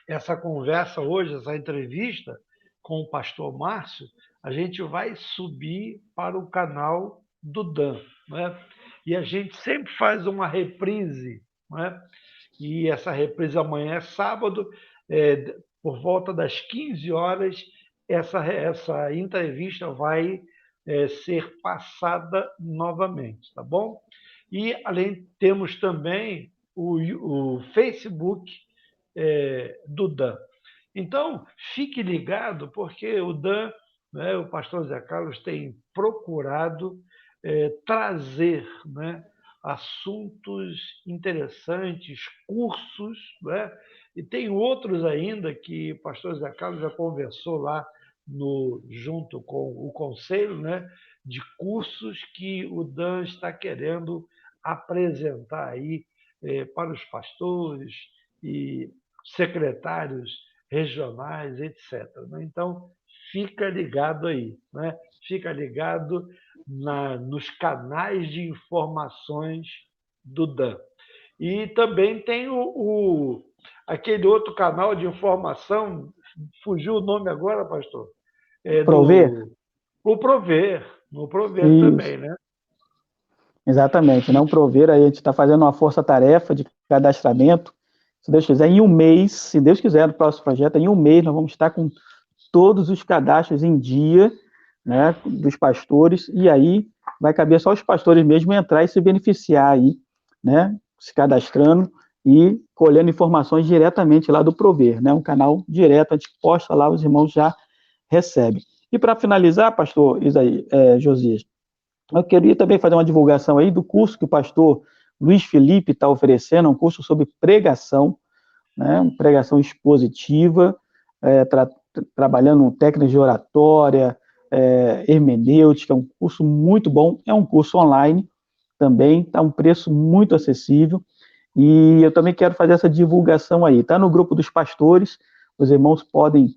essa conversa hoje, essa entrevista com o pastor Márcio, a gente vai subir para o canal do Dan, né? E a gente sempre faz uma reprise, né? E essa reprise amanhã é sábado, por volta das 15 horas, essa entrevista vai ser passada novamente, tá bom? E além temos também o Facebook do Dan. Então, fique ligado, porque o Dan, né, o pastor Zé Carlos, tem procurado trazer, né, assuntos interessantes, cursos, né? E tem outros ainda que o pastor Zé Carlos já conversou lá junto com o conselho, né, de cursos que o Dan está querendo apresentar aí para os pastores e secretários regionais, etc. Então, fica ligado aí, né? Fica ligado nos canais de informações do Dan. E também tem aquele outro canal de informação, fugiu o nome agora, pastor? Prover? O Prover Isso, também, né? exatamente. Não Prover, aí a gente está fazendo uma força-tarefa de cadastramento. Se Deus quiser, em um mês, se Deus quiser, no próximo projeto, em um mês, nós vamos estar com todos os cadastros em dia, né, dos pastores, e aí vai caber só os pastores mesmo entrar e se beneficiar aí, né, se cadastrando e colhendo informações diretamente lá do Prover, né, um canal direto, a gente posta lá, os irmãos já recebem. E para finalizar, pastor Josias, eu queria também fazer uma divulgação aí do curso que o pastor Luiz Felipe está oferecendo, um curso sobre pregação, né, uma pregação expositiva, trabalhando técnicas de oratória, hermenêutica, um curso muito bom, é um curso online também, está um preço muito acessível, e eu também quero fazer essa divulgação aí, está no grupo dos pastores, os irmãos podem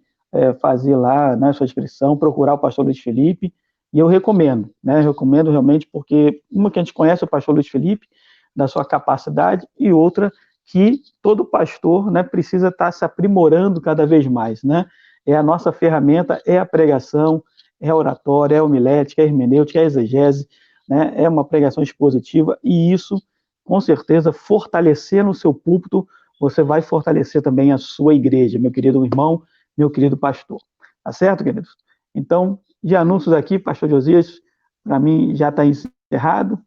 fazer lá na sua inscrição, procurar o pastor Luiz Felipe, e eu recomendo, né, recomendo realmente, porque uma que a gente conhece o pastor Luiz Felipe, da sua capacidade, e outra que todo pastor, né, precisa estar se aprimorando cada vez mais, né? É a nossa ferramenta, é a pregação, é a oratória, é a homilética, é a hermenêutica, é a exegese, né? É uma pregação expositiva, e isso, com certeza, fortalecer no seu púlpito, você vai fortalecer também a sua igreja, meu querido irmão, meu querido pastor. Tá certo, queridos? Então, de anúncios aqui, pastor Josias, para mim já está encerrado,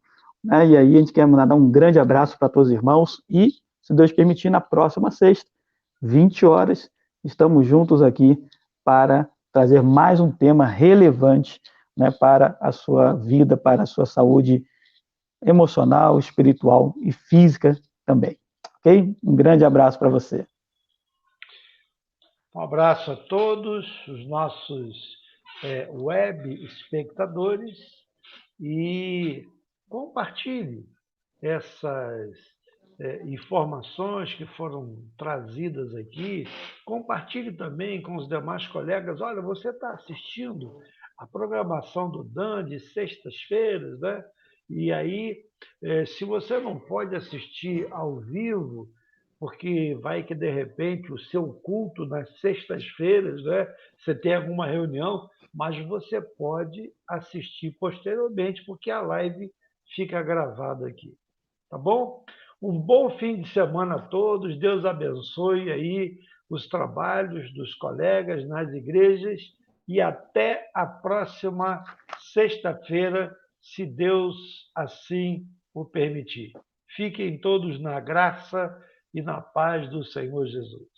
né? E aí a gente quer mandar um grande abraço para todos os irmãos e, se Deus permitir, na próxima sexta, 20 horas, estamos juntos aqui para trazer mais um tema relevante, né, para a sua vida, para a sua saúde emocional, espiritual e física também. Ok? Um grande abraço para você. Um abraço a todos os nossos web espectadores e compartilhe essas informações que foram trazidas aqui. Compartilhe também com os demais colegas. Olha, você está assistindo a programação do Dan de sextas-feiras, né? E aí, se você não pode assistir ao vivo, porque vai que de repente o seu culto nas sextas-feiras, né, você tem alguma reunião, mas você pode assistir posteriormente, porque a live fica gravada aqui. Tá bom? Um bom fim de semana a todos. Deus abençoe aí os trabalhos dos colegas nas igrejas e até a próxima sexta-feira, se Deus assim o permitir. Fiquem todos na graça e na paz do Senhor Jesus.